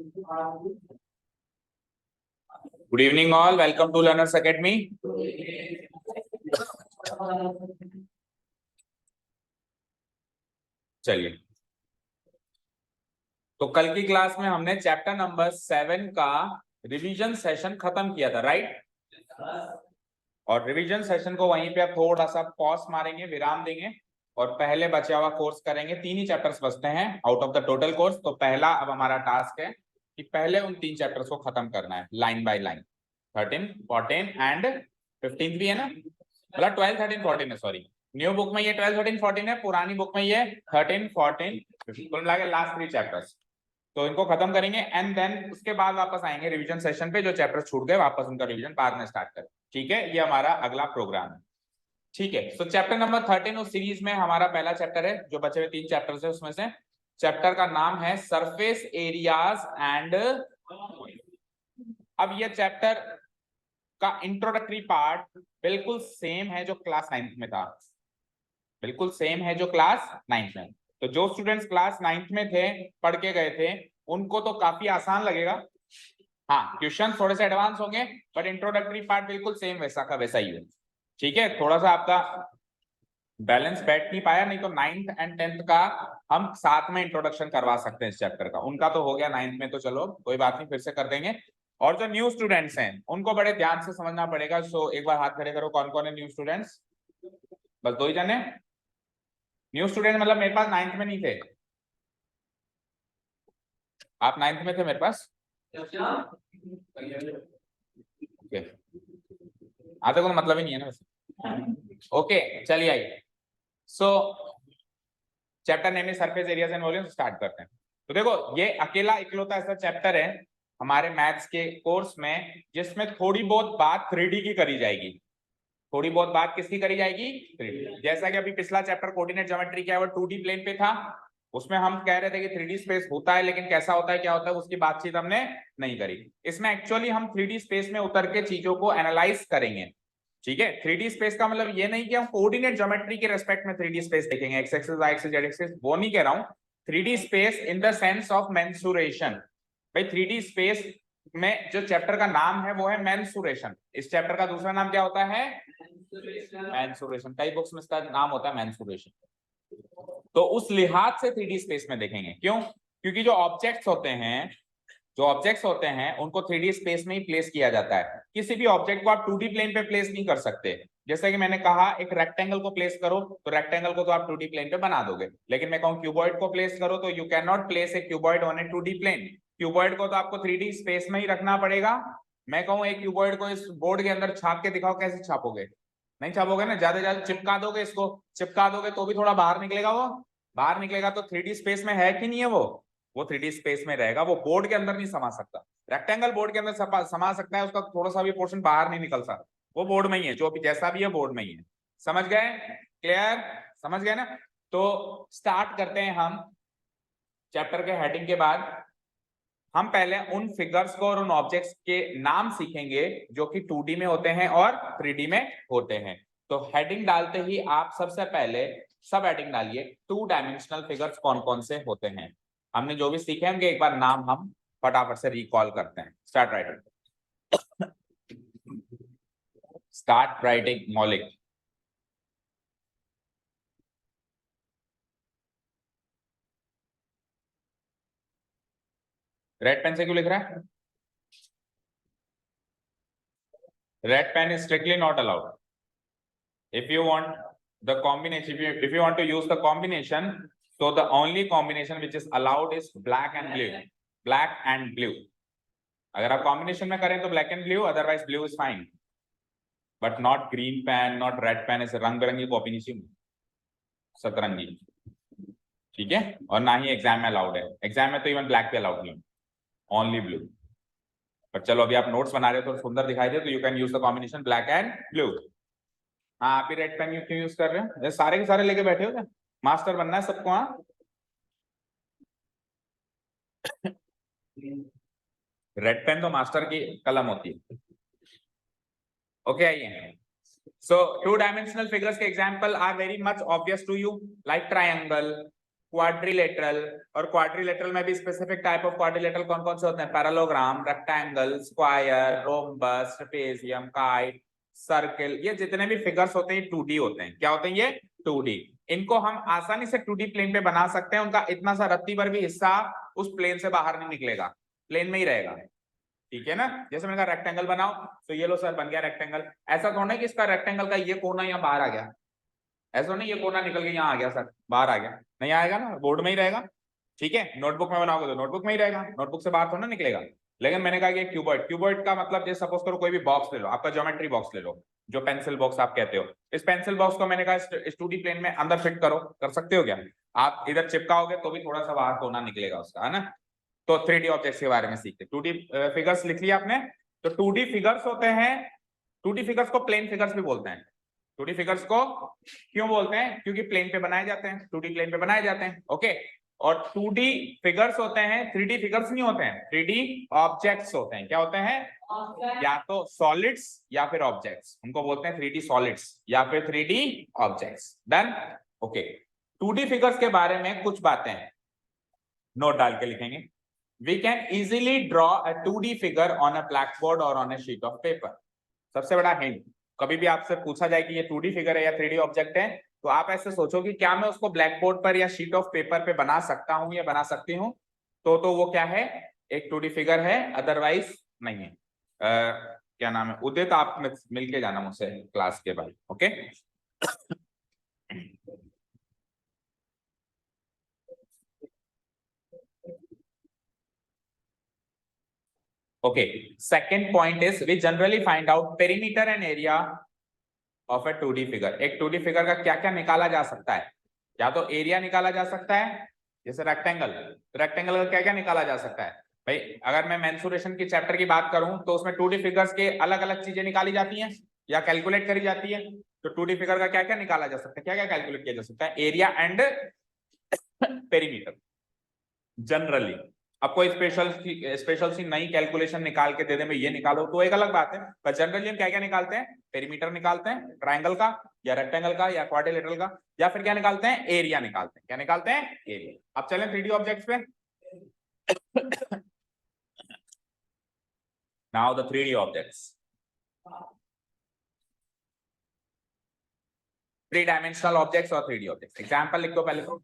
Good evening all. Welcome to Learners Academy. चलिए, तो कल की क्लास में हमने चैप्टर नंबर 7 का रिवीजन सेशन खत्म किया था, राइट? और रिवीजन सेशन को वहीं पे आप थोड़ा सा पॉज मारेंगे, विराम देंगे और पहले बचा हुआ कोर्स करेंगे। 3 ही चैप्टर्स बचते हैं out of the total course. तो पहला अब हमारा टास्क है कि पहले उन 3 चैप्टर्स को खत्म करना है लाइन बाय लाइन। 13, 14 एंड 15 भी है ना, मतलब 12, 13, 14 है, सॉरी। न्यू बुक में ये 12, 13, 14 है, पुरानी बुक में ये 13, 14, 15 कुल मिला के लास्ट 3 चैप्टर्स। तो इनको खत्म करेंगे एंड देन उसके बाद वापस आएंगे रिवीजन सेशन पे। जो चैप्टर छूट गए वापस उनका रिवीजन बाद में स्टार्ट करें, ठीक है? ये हमारा अगला प्रोग्राम है, ठीक है? सो चैप्टर नंबर 13 उस सीरीज में हमारा पहला चैप्टर है। जो बचे हुए 3 चैप्टर्स है उसमें से चैप्टर का नाम है सरफेस एरियाज एंड। अब ये चैप्टर का इंट्रोडक्टरी पार्ट बिल्कुल सेम है जो क्लास 9th में था, बिल्कुल सेम है जो क्लास 9th में। तो जो स्टूडेंट्स क्लास 9th में थे, पढ़ के गए थे, उनको तो काफी आसान लगेगा। हाँ, क्वेश्चन थोड़े से एडवांस होंगे बट इंट्रोडक्टरी पार्ट बिल्कुल सेम वैसा का वैसा ही है, ठीक है? थोड़ा सा आपका बैलेंस बैठ नहीं पाया, नहीं तो 9th एंड 10th का हम साथ में इंट्रोडक्शन करवा सकते हैं इस चैप्टर का। उनका तो हो गया 9th में, तो चलो कोई बात नहीं, फिर से कर देंगे। और जो न्यू स्टूडेंट्स हैं उनको बड़े ध्यान से समझना पड़ेगा। सो एक बार हाथ खड़े करो, कौन कौन है न्यू स्टूडेंट्स? बस 2 ही जने न्यू स्टूडेंट, मतलब मेरे पास 9th में नहीं थे। आप 9th में थे मेरे पास? ओके, आते को मतलब ही नहीं है ना वैसे। ओके, चलिए आइए। सो chapter name is surface areas and volume. Start करते हैं। तो देखो, ये अकेला इकलौता ऐसा चैप्टर है हमारे मैथ्स के कोर्स में जिसमें थोड़ी बहुत बात 3D की करी जाएगी। थोड़ी बहुत बात किसकी करी जाएगी? 3D। जैसा कि अभी पिछला चैप्टर कोऑर्डिनेट ज्योमेट्री क्या है, वो 2D प्लेन पे था। उसमें हम कह रहे थे कि 3D स्पेस होता है, लेकिन कैसा होता है, क्या होता है, उसकी बातचीत हमने नहीं करी। इसमें एक्चुअली हम 3D स्पेस में उतर के चीजों को एनालाइज करेंगे, ठीक है? 3D स्पेस का मतलब ये नहीं कि हम कोऑर्डिनेट ज्योमेट्री के रेस्पेक्ट में 3D स्पेस देखेंगे, X axis, Y axis, Z axis, वो नहीं कह रहा हूं। 3D space in the sense of mensuration. भाई 3D स्पेस में जो चैप्टर का नाम है वो है मेंसुरेशन। इस चैप्टर का दूसरा नाम क्या होता है? मेंसुरेशन। कई बुक्स में इसका नाम होता है मेंसुरेशन। तो उस लिहाज से 3D स्पेस में देखेंगे। क्यों? क्योंकि जो ऑब्जेक्ट्स होते हैं उनको 3D स्पेस में ही प्लेस किया जाता है। किसी भी ऑब्जेक्ट को आप 2D प्लेन पे प्लेस नहीं कर सकते। जैसे कि मैंने कहा एक रेक्टेंगल को प्लेस करो, तो रेक्टेंगल को तो आप 2D प्लेन पे बना दोगे, लेकिन मैं कहूं क्यूबॉइड को प्लेस करो, तो you can not place a cuboid on a 2D plane. Cuboid को तो आपको 3D स्पेस में ही रखना पड़ेगा। मैं कहूं एक क्यूबॉइड को इस बोर्ड के अंदर छाप के दिखाओ, कैसे छापोगे? नहीं छापोगे ना, ज्यादा चिपका दोगे, इसको चिपका दोगे तो भी थोड़ा बाहर निकलेगा। वो बाहर निकलेगा तो 3D स्पेस में है कि नहीं है? वो 3D स्पेस में रहेगा, वो बोर्ड के अंदर नहीं समा सकता। रेक्टेंगल बोर्ड के अंदर समा सकता है, उसका थोड़ा सा भी पोर्शन बाहर नहीं निकल सकता, वो बोर्ड में ही है, जो भी जैसा भी है बोर्ड में ही है। समझ गए? क्लियर? समझ गए ना? तो स्टार्ट करते हैं हम चैप्टर के हेडिंग के बाद। हम पहले उन फिगर्स को और उन ऑब्जेक्ट्स के नाम सीखेंगे जो कि 2D में होते हैं और 3D में होते हैं। तो हेडिंग डालते ही आप सबसे पहले सब हेडिंग डालिए 2 डायमेंशनल फिगर्स कौन कौन से होते हैं। हमने जो भी सीखे हैं एक बार नाम हम फटाफट से रिकॉल करते हैं। स्टार्ट राइटिंग मौलिक। रेड पेन से क्यों लिख रहा है? Red pen is strictly not allowed. If you want the combination, if you want to use the combination, so the only combination which is allowed is black and blue. Black and blue. अगर आप combination में करें तो black and blue, otherwise blue is fine, but not green pen, not red pen. ऐसे रंग बिरंगी copy नहीं चाहिए, सतरंगी, ठीक है? और ना ही एग्जाम में अलाउड है। एग्जाम में तो इवन ब्लैक पे अलाउड नहीं, ओनली ब्लू। पर चलो अभी आप नोट्स बना रहे हो तो सुंदर दिखाई दे, तो you can use the combination black and blue. हाँ, आप ही रेड पेन क्यों यूज कर रहे हो? ये सारे के सारे लेके बैठे हो क्या? मास्टर बनना है सबको? हाँ, रेड पेन तो मास्टर की कलम होती है। ओके, आइए। So 2 dimensional figures के example are very much obvious to you, like triangle, quadrilateral, और क्वाड्रिलेटरल में भी स्पेसिफिक टाइप ऑफ क्वाड्रिलेटरल कौन कौन से होते हैं? Parallelogram, rectangle, square, rhombus, trapezium, kite, circle, ये जितने भी फिगर्स होते हैं 2D होते हैं। क्या होते हैं ये? 2D। इनको हम आसानी से 2D प्लेन पे बना सकते हैं, उनका इतना सा रत्ती भर भी हिस्सा उस प्लेन से बाहर नहीं निकलेगा, प्लेन में ही रहेगा। ठीक है ना? जैसे मैंने कहा रेक्टेंगल बनाओ, तो ये लो सर बन गया रेक्टेंगल। ऐसा थोड़ा है कि इसका रेक्टेंगल का ये कोना यहाँ बाहर आ गया, ऐसा नहीं ये कोना निकल के यहाँ आ गया सर, बाहर आ गया, नहीं आएगा ना, बोर्ड में ही रहेगा। ठीक है, नोटबुक में बनाओगे तो नोटबुक में ही रहेगा, नोटबुक से बाहर थोड़ा निकलेगा। लेकिन मैंने कहा कि क्यूबॉइड, क्यूबॉइड का मतलब जैसे सपोज करो कोई भी बॉक्स ले लो, आपका ज्योमेट्री बॉक्स ले लो, जो पेंसिल बॉक्स आप कहते हो, इस पेंसिल बॉक्स को मैंने कहा इस 2D प्लेन में अंदर फिट करो, कर सकते हो क्या? आप इधर चिपकाओगे तो भी थोड़ा सा बाहर कोना निकलेगा उसका, है ना? तो 3D ऑब्जेक्ट्स के बारे में सीखते। 2D फिगर्स लिख लिया आपने? तो 2D फिगर्स होते हैं, 2D फिगर्स को प्लेन फिगर्स भी बोलते हैं। 2D फिगर्स को क्यों बोलते हैं? क्योंकि प्लेन पे बनाए जाते हैं, 2D प्लेन पे बनाए जाते हैं। ओके, और 2D फिगर्स होते हैं, 3D फिगर्स नहीं होते हैं, 3D ऑब्जेक्ट्स होते हैं। क्या होते हैं? या तो सॉलिड्स या फिर ऑब्जेक्ट्स, उनको बोलते हैं 3D सॉलिड्स या फिर 3D objects. Done? Okay, 2D figures के बारे में कुछ बातें नोट डाल के लिखेंगे। We can easily draw a 2D figure on a blackboard or on a sheet of paper. सबसे बड़ा हिंट, कभी भी आपसे पूछा जाए कि ये 2D फिगर है या 3D ऑब्जेक्ट है, तो आप ऐसे सोचो कि क्या मैं उसको ब्लैक बोर्ड पर या शीट ऑफ पेपर पे बना सकता हूं या बना सकती हूँ, तो वो क्या है? एक 2D फिगर है, अदरवाइज नहीं है। क्या नाम है? उदित, आप मिलके जाना मुझसे क्लास के बाद। Okay, okay, second point is we generally find out perimeter and area of a 2D figure. एक 2D फिगर का क्या क्या निकाला जा सकता है? या तो एरिया निकाला जा सकता है, जैसे रेक्टेंगल, तो रेक्टेंगल का क्या क्या निकाला जा सकता है भाई? अगर मैं मेंसुरेशन की चैप्टर की बात करूं तो उसमें 2D फिगर्स के अलग अलग चीजें निकाली जाती हैं या कैलकुलेट करी जाती है। तो 2D फिगर का क्या क्या निकाला जा सकता है, क्या क्या कैलकुलेट किया जा सकता है? Area and perimeter generally. अब कोई स्पेशल सी नई कैलकुलेशन निकाल के दे दे, मैं ये निकालो, तो एक अलग बात है, पर जनरली हम क्या क्या निकालते हैं? पेरीमीटर निकालते हैं, ट्रायंगल का या रेक्टेंगल का या क्वाड्रिलेटरल का, या फिर क्या निकालते हैं? एरिया निकालते हैं। क्या निकालते हैं? एरिया। अब चलें 3D ऑब्जेक्ट्स पे। Now the 3D objects, 3 dimensional objects और 3D ऑब्जेक्ट्स। एग्जांपल लिख दो पहले तो।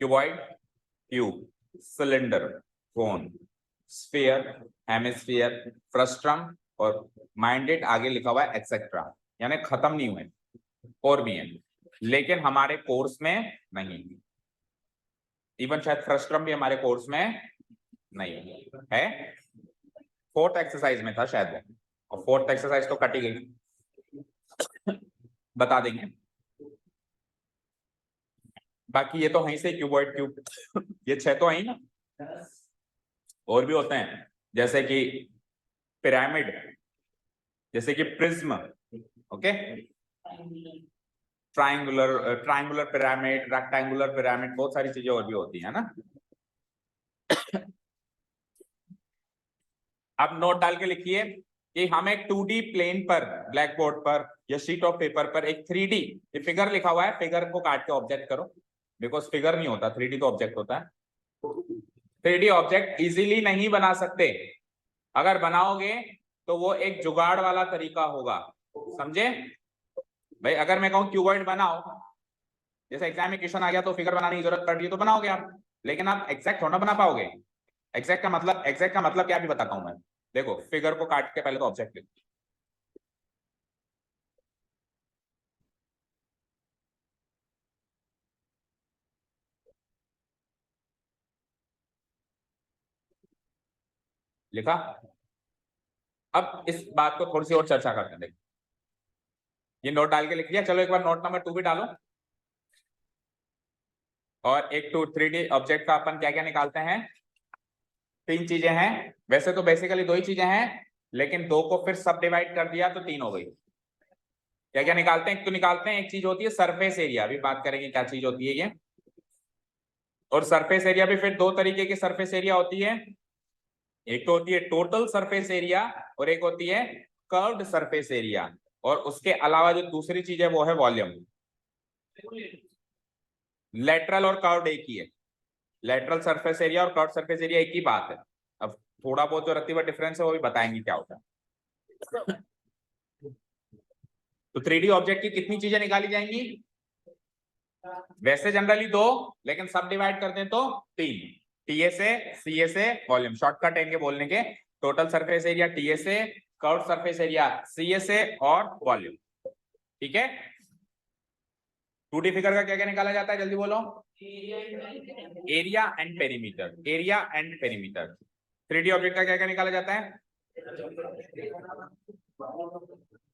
क्यूबॉइड, क्यूब, सिलेंडर, कोन, स्फीयर, हेमिस्फीयर, फ्रस्ट्रम और माइंडेड, आगे लिखा हुआ है एक्सेट्रा, यानी खत्म नहीं हुए, और भी हैं, लेकिन हमारे कोर्स में नहीं। इवन शायद फ्रस्ट्रम भी हमारे कोर्स में नहीं है, 4th एक्सरसाइज में था शायद वो, और 4th एक्सरसाइज तो कटी गई, बता देंगे। बाकी ये तो है से क्यूबॉइड, क्यूब, ये 6 तो है ना, और भी होते हैं जैसे कि पिरामिड, जैसे कि prism, okay, triangular pyramid, rectangular pyramid, बहुत सारी चीजें और भी होती है ना। अब नोट डाल के लिखिए कि हम एक 2D प्लेन पर, ब्लैक बोर्ड पर या शीट ऑफ पेपर पर एक 3D, ये फिगर लिखा हुआ है, फिगर को काट के ऑब्जेक्ट करो, बिकॉज फिगर नहीं होता, 3D तो ऑब्जेक्ट होता है। 3D ऑब्जेक्ट इजीली नहीं बना सकते, अगर बनाओगे तो वो एक जुगाड़ वाला तरीका होगा, समझे भाई? अगर मैं कहूँ क्यूबॉइड बनाओ, जैसे एग्जाम में क्वेश्चन आ गया तो फिगर बनाने की जरूरत पड़ रही है तो बनाओगे आप, लेकिन आप एग्जैक्ट थोड़ा बना पाओगे। एग्जैक्ट का मतलब क्या भी बताता हूं मैं। देखो, फिगर को काट के पहले तो ऑब्जेक्ट लिखो, लिखा। अब इस बात को थोड़ी सी और चर्चा करते हैं। देखो, ये नोट डाल के लिख लिया, चलो एक बार नोट नंबर 2 भी डालो। और एक 3D ऑब्जेक्ट का अपन क्या क्या निकालते हैं? 3 चीजें हैं, वैसे तो बेसिकली 2 ही चीजें हैं, लेकिन 2 को फिर सब डिवाइड कर दिया तो 3 हो गई। क्या क्या निकालते हैं? एक तो निकालते हैं, एक चीज होती है सरफेस एरिया, अभी बात करेंगे क्या चीज होती है ये। और सरफेस एरिया भी फिर 2 तरीके की सरफेस एरिया होती है, एक तो होती है टोटल सरफेस एरिया और एक होती है कर्व्ड सरफेस एरिया। और उसके अलावा जो दूसरी चीज है वो है वॉल्यूम। लेटरल और कर्व्ड एक ही है, लेटरल सरफेस एरिया और कर्व्ड सरफेस एरिया एक ही बात है। अब थोड़ा बहुत जो रतीबा डिफरेंस है वो भी बताएंगे क्या होता है। तो 3D ऑब्जेक्ट की कितनी चीजें निकाली जाएंगी? वैसे जनरली 2, लेकिन सब डिवाइड कर दें तो 3। TSA, CSA, volume. शॉर्टकट है इनके बोलने के। Total surface area TSA, curved surface area CSA और वॉल्यूम। ठीक है। 2D फिगर का क्या क्या निकाला जाता है, जल्दी बोलो। Area and perimeter, area and perimeter. 3D object का क्या क्या निकाला जाता है?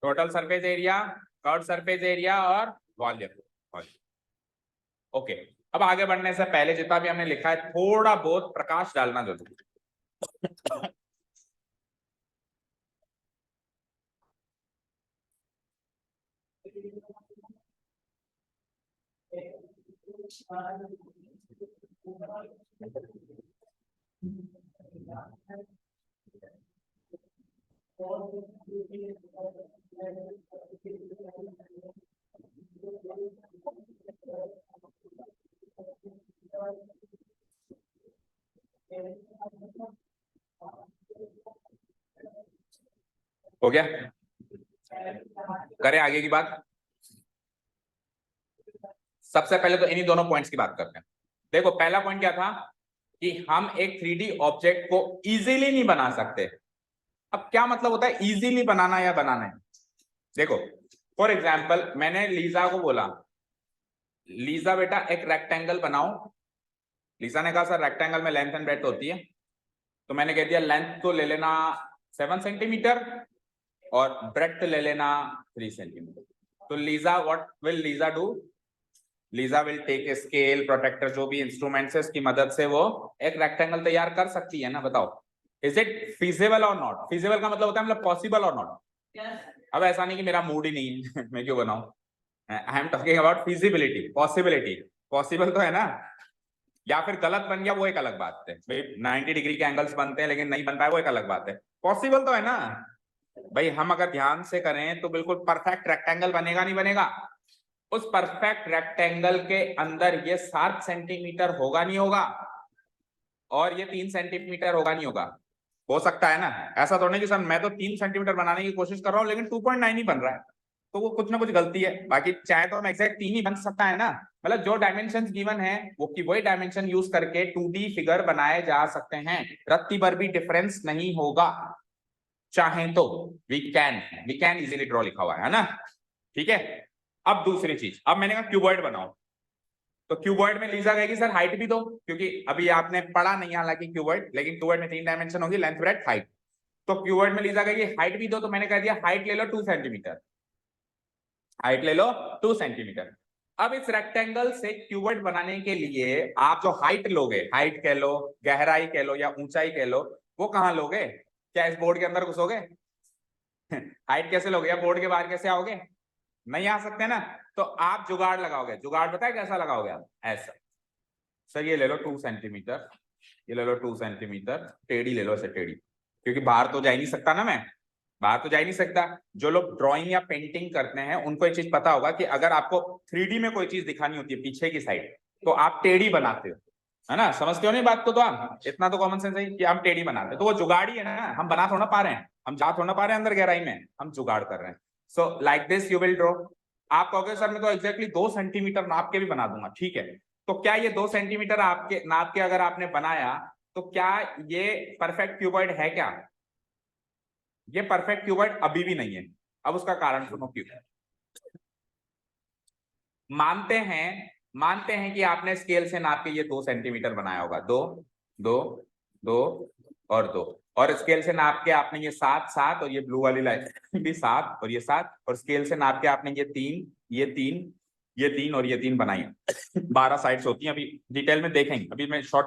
Total surface area, curved surface area और वॉल्यूम। ओके, अब आगे बढ़ने से पहले जितना भी हमने लिखा है थोड़ा बहुत प्रकाश डालना जरूरी है। हो गया, करें आगे की बात। सबसे पहले तो इन्हीं दोनों पॉइंट्स की बात करते हैं। देखो पहला पॉइंट क्या था कि हम एक 3D ऑब्जेक्ट को इजीली नहीं बना सकते। अब क्या मतलब होता है इजीली बनाना या बनाना है? देखो फॉर एग्जांपल मैंने लीजा को बोला, लीजा बेटा एक रेक्टेंगल बनाओ। लीजा ने कहा सर रेक्टेंगल में लेंथ एंड ब्रेड्थ होती है। तो मैंने कह दिया लेंथ तो ले लेना 7 सेंटीमीटर और ब्रेड्थ ले लेना 3 सेंटीमीटर। तो Lisa what will Lisa do? Lisa will take a scale, protractor, जो भी इंस्ट्रूमेंट्स है उसकी मदद से वो एक रेक्टेंगल तैयार कर सकती है ना। बताओ इज इट फिजिबल और नॉट? फिजिबल का मतलब होता है मतलब पॉसिबल और नॉट। अब ऐसा नहीं कि मेरा मूड ही नहीं है मैं क्यों बनाऊं। I am talking about feasibility, possibility. Possible तो है ना, या फिर गलत बन गया वो एक अलग बात है भाई। 90 डिग्री के एंगल्स बनते हैं लेकिन नहीं बन पाए वो एक अलग बात है। पॉसिबल तो है ना भाई। हम अगर ध्यान से करें तो बिल्कुल परफेक्ट रेक्टेंगल बनेगा नहीं बनेगा? उस परफेक्ट रेक्टेंगल के अंदर ये 7 सेंटीमीटर होगा नहीं होगा, और ये 3 सेंटीमीटर होगा नहीं होगा? हो सकता है ना। ऐसा तो नहीं कि सर मैं तो 3 सेंटीमीटर बनाने की कोशिश कर रहा हूँ लेकिन 2.9 ही बन रहा है, तो वो कुछ ना कुछ गलती है। बाकी चाहे तो हम एग्जैक्ट 3 ही बन सकता है ना। मतलब जो डायमेंशन गिवन है वो की वही डायमेंशन यूज करके 2D फिगर बनाए जा सकते हैं। रत्ती भर भी डिफरेंस नहीं होगा। चाहे तो वी कैन इजीली ड्रॉ लिखा हुआ है ना। ठीक है। अब दूसरी चीज, अब मैंने कहा क्यूबॉइड बनाओ। तो क्यूबॉइड में लीजा कहेगी सर हाइट भी दो, क्योंकि अभी आपने पढ़ा नहीं हालांकि क्यूबॉइड, लेकिन क्यूबॉइड में 3 डायमेंशन होगी, लेंथ, ब्रेड्थ, हाइट। तो क्यूबॉइड में लीजा कहेगी हाइट भी दो, तो मैंने कह दिया हाइट ले लो 2 सेंटीमीटर। हाइट ले लो 2 सेंटीमीटर। अब इस रेक्टेंगल से क्यूबॉइड बनाने के लिए आप जो हाइट लोगे, हाइट कह लो, गहराई कह लो या ऊंचाई कह लो, वो कहां लोगे? क्या इस बोर्ड के अंदर घुसोगे? हाइट कैसे लोगे, या बोर्ड के बाहर कैसे आओगे? नहीं आ सकते ना। तो आप जुगाड़ लगाओगे। जुगाड़ पता है कैसा लगाओगे आप? ऐसा, सर ये ले लो 2 सेंटीमीटर, ये ले लो 2 सेंटीमीटर, टेढ़ी ले लो ऐसे टेढ़ी, क्योंकि बाहर तो जा ही नहीं सकता ना मैं, बाहर तो जा ही नहीं सकता। जो लोग ड्राइंग या पेंटिंग करते हैं उनको एक चीज पता होगा कि अगर आपको 3D में कोई चीज दिखानी होती है पीछे की साइड, तो आप टेढ़ी बनाते हो, है ना। समझते हो नहीं बात को? तो आप इतना तो कॉमन सेंस है कि हम टेढ़ी बनाते हैं। तो वो जुगाड़ ही है ना, हम बना थोड़ा पा रहे हैं, हम जा थोड़ा पा रहे हैं अंदर गहराई में, हम जुगाड़ कर रहे हैं। So like this you will draw. आप कहोगे सर मैं तो एग्जैक्टली 2 सेंटीमीटर नाप के भी बना दूंगा। ठीक है, तो क्या ये 2 सेंटीमीटर आपके नाप के अगर आपने बनाया तो क्या ये परफेक्ट क्यूबॉइड है? क्या ये परफेक्ट क्यूबॉइड अभी भी नहीं है। अब उसका कारण सुनो क्यों। मानते हैं कि आपने स्केल से नाप के ये 2 सेंटीमीटर बनाया होगा, 2 2 2 और 2, और स्केल से नाप के आपने ये 7 7 और ये ब्लू वाली लाइन भी 7 और ये 7, और स्केल से नाप के आपने ये 3 ये 3 ये 3 और ये 3 बनाई है। 12 साइड्स होती हैं। अभी डिटेल में देखेंगे, अभी मैं शॉर्ट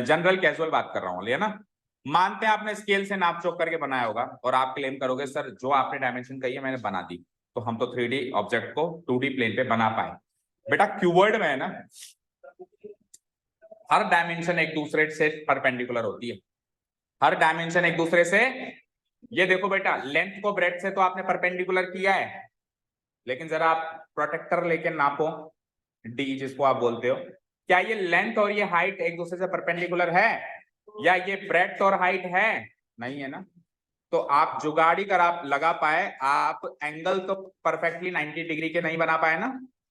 जनरल कैजुअल बात कर रहा हूँ, है ना। मानते हैं आपने स्केल से नाप चोक करके बनाया होगा और आप क्लेम करोगे सर जो आपने डायमेंशन कही है मैंने बना दी, तो हम तो 3D ऑब्जेक्ट को 2D प्लेन पे बना पाए। बेटा क्यूबॉइड में है ना, हर डायमेंशन एक दूसरे से परपेंडिकुलर होती है, हर डायमेंशन एक दूसरे से ये देखो बेटा, लेंथ को ब्रेड से तो आपने परपेंडिकुलर किया है, लेकिन जरा आप प्रोटेक्टर लेके नापो, डी जिसको आप बोलते हो, क्या ये लेंथ और ये हाइट एक दूसरे से परपेंडिकुलर है, या ये ब्रेड्थ और हाइट है? नहीं है ना। तो आप जुगाड़ी कर आप लगा पाए, आप एंगल तो परफेक्टली 90 डिग्री के नहीं बना पाए ना,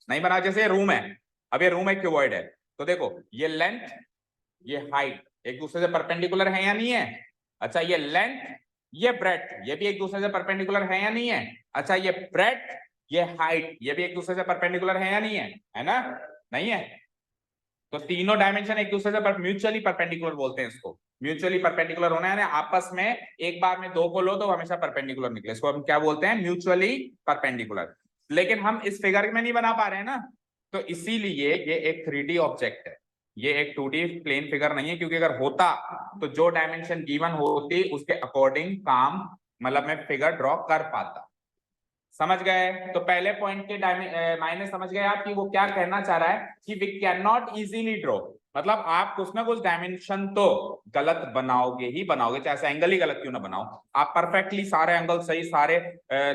नहीं बना। जैसे रूम है, अब ये रूम एक क्यूबॉइड है, तो देखो ये लेंथ ये हाइट एक दूसरे से परपेंडिकुलर है या नहीं है? अच्छा ये लेंथ ये ब्रेड्थ ये भी एक दूसरे से परपेंडिकुलर है या नहीं है? अच्छा ये ब्रेड्थ ये हाइट ये भी एक दूसरे से परपेंडिकुलर है या नहीं है ना? नहीं है। तो तीनों डायमेंशन एक दूसरे से म्यूचुअली परपेंडिकुलर बोलते हैं इसको। म्यूचुअली परपेंडिकुलर होना है आपस में, एक बार में दो को लो तो हमेशा परपेंडिकुलर निकले, इसको हम क्या बोलते हैं? Mutually perpendicular. लेकिन हम इस फिगर में नहीं बना पा रहे हैं ना, तो इसीलिए ये एक 3D ऑब्जेक्ट है, ये एक 2D प्लेन फिगर नहीं है, क्योंकि अगर होता तो जो डायमेंशन गिवन होती उसके अकॉर्डिंग काम मतलब मैं फिगर ड्रॉ कर पाता। समझ गए? तो पहले पॉइंट के मायने समझ गए आप कि वो क्या कहना चाह रहा है कि we can not easily draw, मतलब आप कुछ ना कुछ डायमेंशन तो गलत बनाओगे ही बनाओगे, चाहे एंगल ही गलत क्यों ना बनाओ। आप परफेक्टली सारे एंगल सही, सारे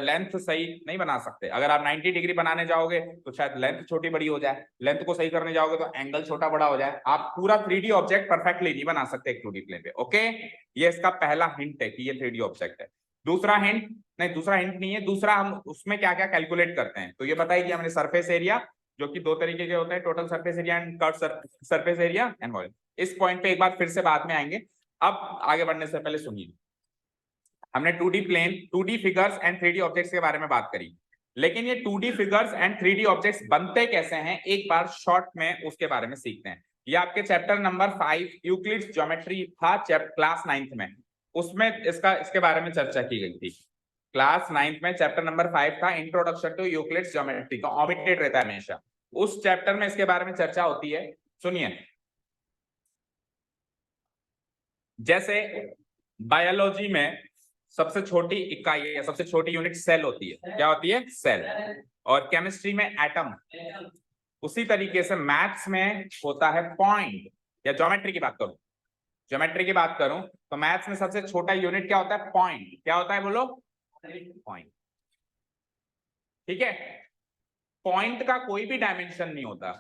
लेंथ सही नहीं बना सकते। अगर आप 90 डिग्री बनाने जाओगे तो शायद लेंथ छोटी बड़ी हो जाए, लेंथ को सही करने जाओगे तो एंगल छोटा बड़ा हो जाए। आप पूरा 3D ऑब्जेक्ट परफेक्टली नहीं बना सकते एक 2D प्लेन पे। ओके, ये इसका पहला हिंट है कि ये 3D ऑब्जेक्ट है। दूसरा हिंट नहीं, दूसरा हिंट नहीं है, दूसरा हम उसमें क्या क्या कैलकुलेट करते हैं, तो ये बताइए कि हमने सरफेस एरिया, जो कि दो तरीके के होते हैं, total surface area and curve surface area and volume. इस पॉइंट पे एक बार फिर से बाद में आएंगे, अब आगे बढ़ने से पहले सुनिए। हमने 2D plane, 2D figures and 3D objects के बारे में बात करी, लेकिन ये 2D figures and 3D objects बनते कैसे हैं एक बार शॉर्ट में उसके बारे में सीखते हैं। ये आपके चैप्टर नंबर 5 यूक्लिड्स ज्योमेट्री था, क्लास 9th में, उसमें इसके बारे में चर्चा की गई थी। क्लास 9th में चैप्टर नंबर 5 था इंट्रोडक्शन टू यूक्लिड्स ज्योमेट्री, तो ऑमिटेड रहता है हमेशा, उस चैप्टर में इसके बारे में चर्चा होती है। सुनिए, जैसे बायोलॉजी में सबसे छोटी इकाई या सबसे छोटी यूनिट सेल होती है, क्या होती है? सेल। और केमिस्ट्री में एटम। उसी तरीके से मैथ्स में होता है पॉइंट। या ज्योमेट्री की बात करूं, ज्योमेट्री की बात करूं तो मैथ्स में सबसे छोटा यूनिट क्या होता है? पॉइंट। क्या होता है बोलो? पॉइंट। ठीक है, पॉइंट का कोई भी डायमेंशन नहीं होता।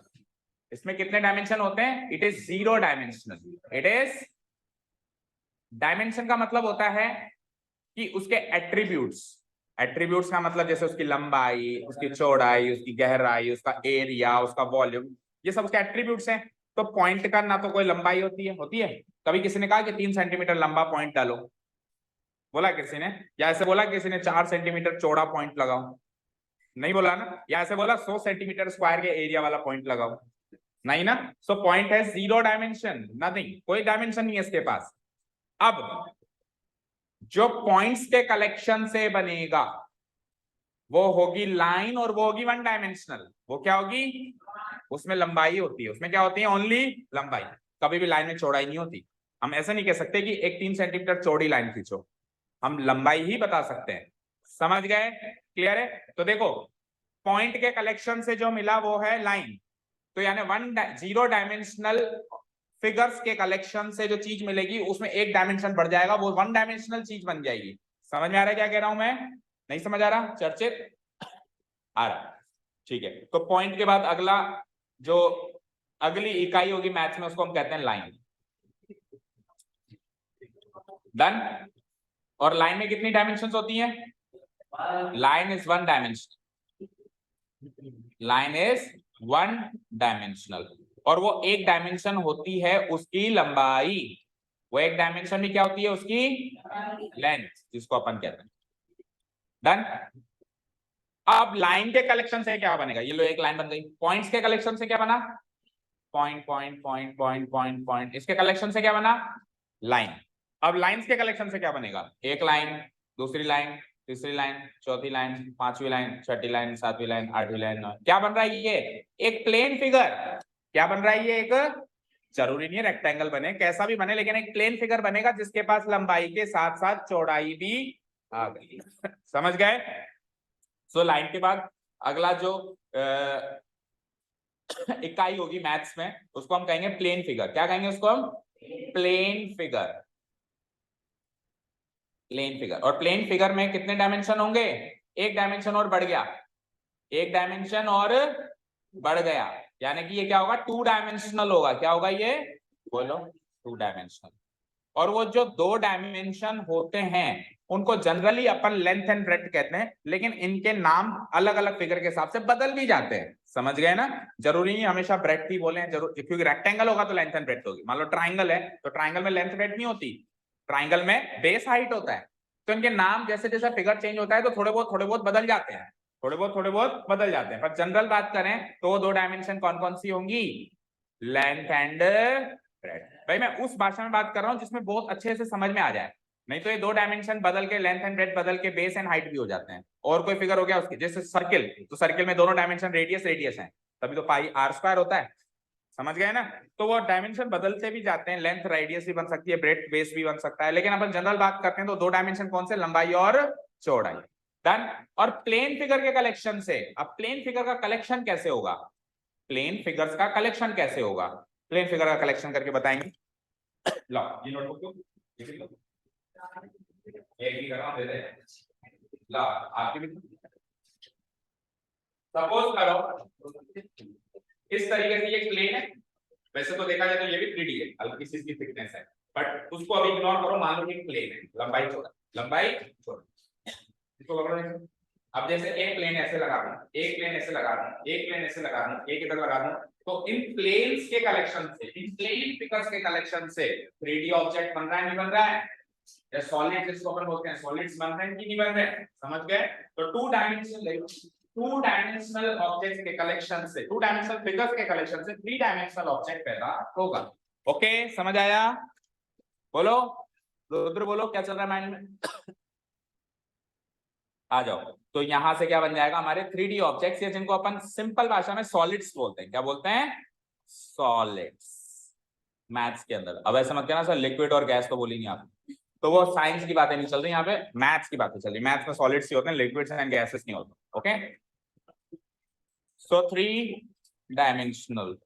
इसमें कितने डायमेंशन होते हैं? It is 0 dimensional. It is, dimension का मतलब होता है कि उसके एट्रीब्यूट्स, एट्रीब्यूट्स का मतलब जैसे उसकी लंबाई, उसकी चौड़ाई, उसकी गहराई, उसका एरिया, उसका वॉल्यूम, ये सब उसके एट्रीब्यूट्स हैं। तो पॉइंट का ना तो कोई लंबाई होती है, होती है? कभी किसी ने कहा कि 3 सेंटीमीटर लंबा पॉइंट डालो, बोला किसी ने? या ऐसे बोला किसी ने 4 सेंटीमीटर चौड़ा पॉइंट लगाओ? नहीं बोला ना। या ऐसे बोला 100 सेंटीमीटर स्क्वायर के एरिया वाला पॉइंट लगाओ? नहीं ना। सो पॉइंट है 0 डायमेंशन, नथिंग, कोई डायमेंशन नहीं है इसके पास। अब जो पॉइंट्स के कलेक्शन से बनेगा वो होगी लाइन, और वो होगी 1 डायमेंशनल। वो क्या होगी? उसमें लंबाई होती है, उसमें क्या होती है? ओनली लंबाई। कभी भी लाइन में चौड़ाई नहीं होती। हम ऐसा नहीं कह सकते कि एक 3 सेंटीमीटर चौड़ी लाइन खींचो, हम लंबाई ही बता सकते हैं। समझ गए? क्लियर है? तो देखो, पॉइंट के कलेक्शन से जो मिला वो है लाइन, तो यानी 0 डायमेंशनल फिगर्स के कलेक्शन से जो चीज मिलेगी उसमें एक डायमेंशन बढ़ जाएगा, वो 1 डायमेंशनल चीज बन जाएगी। समझ में आ रहा है क्या कह रहा हूं मैं? नहीं समझ आ रहा? चर्चित आ रहा? ठीक है, तो पॉइंट के बाद अगला जो अगली इकाई होगी मैथ्स में, उसको हम कहते हैं लाइन। डन। और लाइन में कितनी डायमेंशंस होती हैं? Line is 1 dimension, line is 1 dimensional, और वो एक डायमेंशन होती है उसकी लंबाई। वो एक डायमेंशन भी क्या होती है? उसकी लेंथ, जिसको अपन कहते हैं। डन। अब लाइन के कलेक्शन से क्या बनेगा? ये लो एक लाइन बन गई। पॉइंट्स के कलेक्शन से क्या बना? Point point point point point point. इसके कलेक्शन से क्या बना? लाइन। अब लाइंस के कलेक्शन से क्या बनेगा? एक लाइन, दूसरी लाइन, तीसरी लाइन, चौथी लाइन, 5वीं लाइन, छठी लाइन, 7वीं लाइन, 8वीं लाइन। क्या बन रहा है? ये एक प्लेन फिगर। क्या बन रहा है? ये एक, जरूरी नहीं है रेक्टेंगल बने, कैसा भी बने, लेकिन एक प्लेन फिगर बनेगा जिसके पास लंबाई के साथ साथ चौड़ाई भी आ गई। समझ गए? सो लाइन के बाद अगला जो इकाई होगी मैथ्स में, उसको हम कहेंगे प्लेन फिगर। क्या कहेंगे उसको हम? Plane figure. प्लेन फिगर, और प्लेन फिगर में कितने डायमेंशन होंगे? एक डायमेंशन और बढ़ गया, एक डायमेंशन और बढ़ गया, यानी कि ये क्या होगा? 2 डायमेंशनल होगा। क्या होगा ये? बोलो, 2 डायमेंशनल। और वो जो 2 डायमेंशन होते हैं उनको generally upon length and breadth कहते हैं, लेकिन इनके नाम अलग अलग फिगर के हिसाब से बदल भी जाते हैं। समझ गए ना? जरूरी नहीं हमेशा ब्रेड्थ ही बोले, जरूर, क्योंकि रेक्टेंगल होगा तो लेंथ एंड ब्रेड्थ होगी। मान लो ट्राइंगल है तो ट्राइंगल में लेंथ ब्रेड्थ नहीं होती, ट्राइंगल में बेस हाइट होता है। तो इनके नाम जैसे जैसे फिगर चेंज होता है तो थोड़े बहुत बदल जाते हैं, थोड़े बहुत बदल जाते हैं। पर जनरल बात करें तो 2 डायमेंशन कौन कौन सी होंगी? Length and breadth. भाई मैं उस भाषा में बात कर रहा हूं जिसमें बहुत अच्छे से समझ में आ जाए, नहीं तो ये 2 डायमेंशन बदल के लेंथ एंड ब्रेड्थ बदल के बेस एंड हाइट भी हो जाते हैं। और कोई फिगर हो गया उसके, जैसे सर्किल, तो सर्किल में दोनों डायमेंशन रेडियस रेडियस है, तभी तो पाई आर स्क्वायर होता है। समझ गए ना? तो वो डायमेंशन बदलते भी जाते हैं, लेंथ रेडियस भी बन सकती है, ब्रेड्थ बेस भी बन सकता है, लेकिन अपन जनरल बात करते हैं तो 2 डायमेंशन कौन से? लंबाई और चौड़ाई। डन। और प्लेन फिगर के कलेक्शन से, अब प्लेन फिगर का कलेक्शन कैसे होगा? प्लेन फिगर्स का कलेक्शन कैसे होगा? प्लेन फिगर का कलेक्शन करके बताएंगे। लो ये नोटबुक को लिख लो, एक ही कर रहा हूं, दे दे। लो आपकी भी। सपोज करो इस तरीके से ये प्लेन है, वैसे तो देखा जाए तो ये भी 3D है, हल्की सी इसकी थिकनेस है, बट उसको अभी इग्नोर करो, मान लो कि प्लेन है, लंबाई चौड़ा, लंबाई चौड़ा, इसको पकड़ो नहीं। अब जैसे एक प्लेन ऐसे लगा दूं, एक प्लेन ऐसे लगा दूं, एक प्लेन ऐसे लगा दूं, एक इधर लगा दूं, तो इन प्लेन्स के कलेक्शन से, इन प्लेन फिगर्स के कलेक्शन से 3D ऑब्जेक्ट बन रहा है नहीं बन रहा है? या सॉलिड जिसको अपन बोलते हैं, सॉलिड्स बन रहे हैं कि नहीं बन रहे? समझ गए? तो 2 डायमेंशनल, 2 डायमेंशनल ऑब्जेक्ट्स के कलेक्शन से, 2 डायमेंशनल फिगर्स के कलेक्शन से 3 डायमेंशनल ऑब्जेक्ट पैदा होगा। ओके, समझ आया? बोलो रुद्र, बोलो क्या चल रहा है माइंड में? आ जाओ। तो यहां से क्या बन जाएगा? हमारे 3D ऑब्जेक्ट्स, या जिनको अपन सिंपल भाषा में सॉलिड्स बोलते हैं। क्या बोलते हैं? सॉलिड्स। मैथ्स के अंदर अब ऐसा मत कहना सर लिक्विड और गैस तो बोली नहीं आप, तो वो साइंस की बातें नहीं चल रही यहाँ पे, मैथ्स की बातें चल रही। मैथ्स में सॉलिड्स ही होते हैं, लिक्विड्स एंड गैसेस नहीं होते। ओके, सो 3 डायमेंशनल,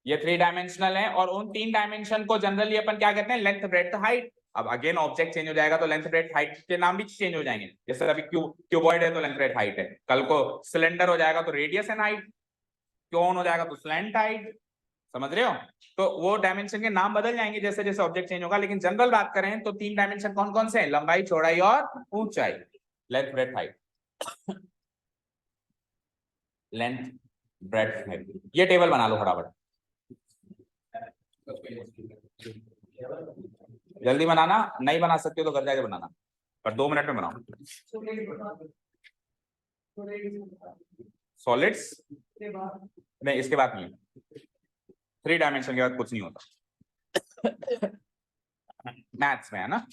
ये 3 डायमेंशनल है, और उन 3 डायमेंशन को जनरली अपन क्या कहते हैं? Length breadth height. अब अगेन ऑब्जेक्ट चेंज हो जाएगा तो लेंथ ब्रेड्थ हाइट के नाम भी चेंज हो जाएंगे। जैसे अभी क्यूबॉइड है तो लेंथ ब्रेड्थ हाइट है, कल को सिलेंडर हो जाएगा तो रेडियस एंड हाइट, क्योन हो जाएगा तो स्लैंट हाइट। समझ रहे हो? तो वो डायमेंशन के नाम बदल जाएंगे जैसे जैसे ऑब्जेक्ट चेंज होगा, लेकिन जनरल बात करें तो 3 डायमेंशन कौन कौन से हैं? लंबाई, चौड़ाई और ऊंचाई, length breadth height, length breadth height. ये टेबल बना लो फटाफट, जल्दी बनाना, नहीं बना सकते तो घर जाके बनाना, पर 2 मिनट में बनाओ। सॉलिड्स नहीं, इसके बाद नहीं, 3 डायमेंशन के बाद कुछ नहीं होता मैथ्स में, है ना?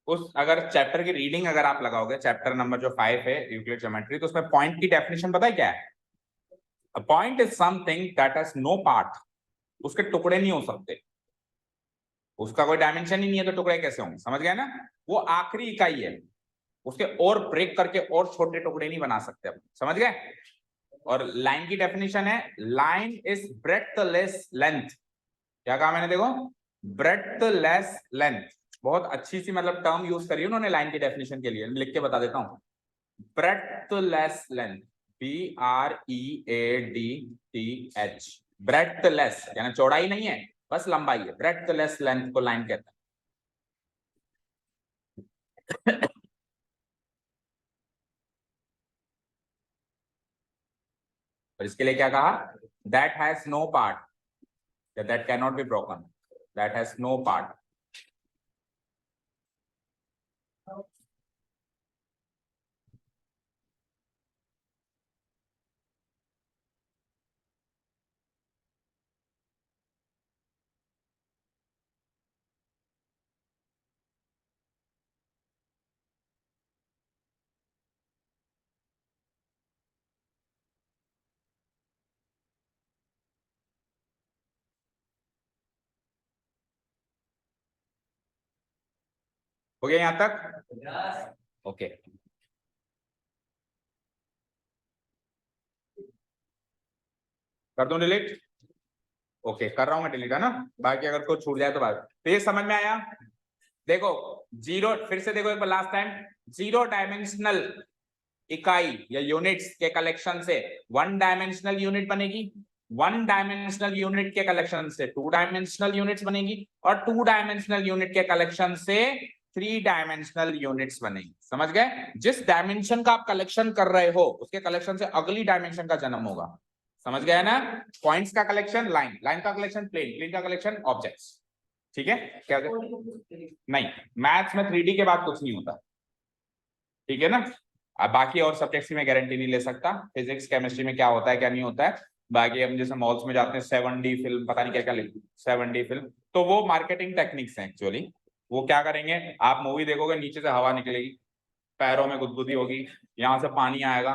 उस अगर चैप्टर की रीडिंग अगर आप लगाओगे, चैप्टर नंबर जो 5 है यूक्लिड ज्योमेट्री, तो उसमें पॉइंट की डेफिनेशन पता है क्या है? A point is something that has no part, उसके टुकड़े नहीं हो सकते, उसका कोई डायमेंशन ही नहीं है तो टुकड़े कैसे होंगे? समझ गए ना? वो आखिरी इकाई है, उसके और ब्रेक करके और छोटे टुकड़े नहीं बना सकते अपन। समझ गए? और लाइन की डेफिनेशन है, लाइन इज ब्रेडथलेस लेंथ। क्या कहा मैंने? देखो, ब्रेडथलेस लेंथ, बहुत अच्छी सी मतलब टर्म यूज करी उन्होंने लाइन की डेफिनेशन के लिए, लिख के बता देता हूं। ब्रेडथलेस लेंथ, BREADTH, ब्रेडथलेस यानी चौड़ाई नहीं है, बस लंबाई है। ब्रेडथलेस लेंथ को लाइन कहते हैं। और इसके लिए क्या कहा? That has no part, that can not be broken, that has no part. हो गया यहां तक? ओके, कर दूं डिलीट? ओके, कर रहा हूं मैं डिलीट, है ना, बाकी अगर कुछ छूट जाए तो बात। तो ये समझ में आया? देखो जीरो, फिर से देखो एक बार लास्ट टाइम, जीरो डायमेंशनल इकाई या यूनिट्स के कलेक्शन से वन डायमेंशनल यूनिट बनेगी, वन डायमेंशनल यूनिट के कलेक्शन से टू डायमेंशनल यूनिट्स बनेगी, और टू डायमेंशनल यूनिट के कलेक्शन से थ्री डायमेंशनल यूनिट्स बनेगी। समझ गए? जिस डायमेंशन का आप कलेक्शन कर रहे हो उसके कलेक्शन से अगली डायमेंशन का जन्म होगा। समझ गए ना? पॉइंट्स का कलेक्शन लाइन, लाइन का कलेक्शन प्लेन, प्लेन का कलेक्शन ऑब्जेक्ट्स। ठीक है? क्या नहीं, मैथ्स में 3D के बाद कुछ नहीं होता। ठीक है ना? अब बाकी और सब्जेक्ट्स की मैं गारंटी नहीं ले सकता, फिजिक्स केमिस्ट्री में क्या होता है क्या नहीं होता है। बाकी हम जैसे मॉल्स में जाते हैं 7D फिल्म, पता नहीं क्या क्या लिखते, 7D फिल्म, तो वो मार्केटिंग टेक्निक्स हैं एक्चुअली। वो क्या करेंगे, आप मूवी देखोगे नीचे से हवा निकलेगी, पैरों में गुदगुदी होगी, यहाँ से पानी आएगा,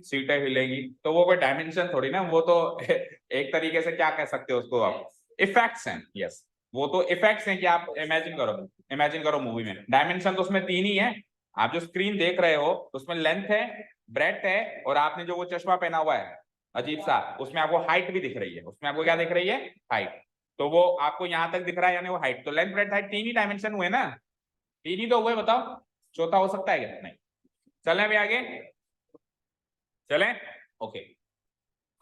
सीटें हिलेगी, तो वो कोई डायमेंशन थोड़ी ना, वो तो एक तरीके से क्या कह सकते हो उसको आप, इफेक्ट्स हैं। यस, वो तो इफेक्ट्स हैं कि आप इमेजिन करो मूवी में। डायमेंशन तो उसमें 3 ही है। आप जो स्क्रीन देख रहे हो उसमें लेंथ है, ब्रेड्थ है, और आपने जो वो चश्मा पहना हुआ है अजीब सा, उसमें आपको हाइट भी दिख रही है। उसमें आपको क्या दिख रही है? हाइट। तो वो आपको यहां तक दिख रहा है यानी वो हाइट, तो लेंथ ब्रेड्थ हाइट 3 ही डायमेंशन हुए ना, 3 ही तो हुए। बताओ चौथा हो सकता है क्या? नहीं। चलें अभी आगे, चलें। ओके,